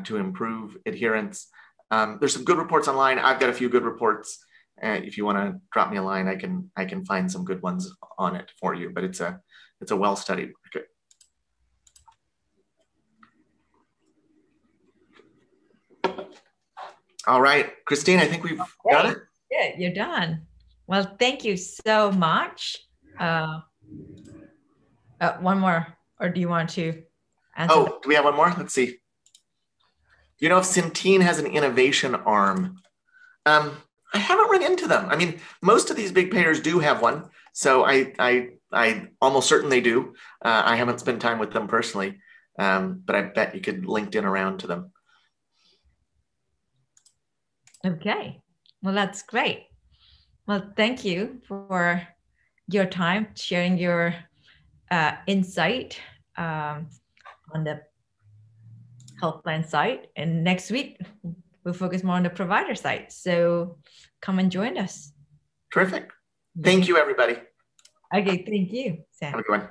to improve adherence. There's some good reports online. I've got a few good reports. If you want to drop me a line, I can find some good ones on it for you. But it's a well-studied market. All right, Christine, I think we've got it. Yeah, you're done. Well, thank you so much. One more, or do you want to answer? Oh, do we have one more? Let's see. Do you know if Centene has an innovation arm? I haven't run into them. I mean, most of these big payers do have one, so I almost certain they do. I haven't spent time with them personally, but I bet you could LinkedIn around to them. Okay, well, that's great. Well, thank you for your time, sharing your insight on on the health plan side. And next week, we'll focus more on the provider side. So come and join us. Terrific. Thank you, everybody. Okay, thank you, Sam. Have a good one.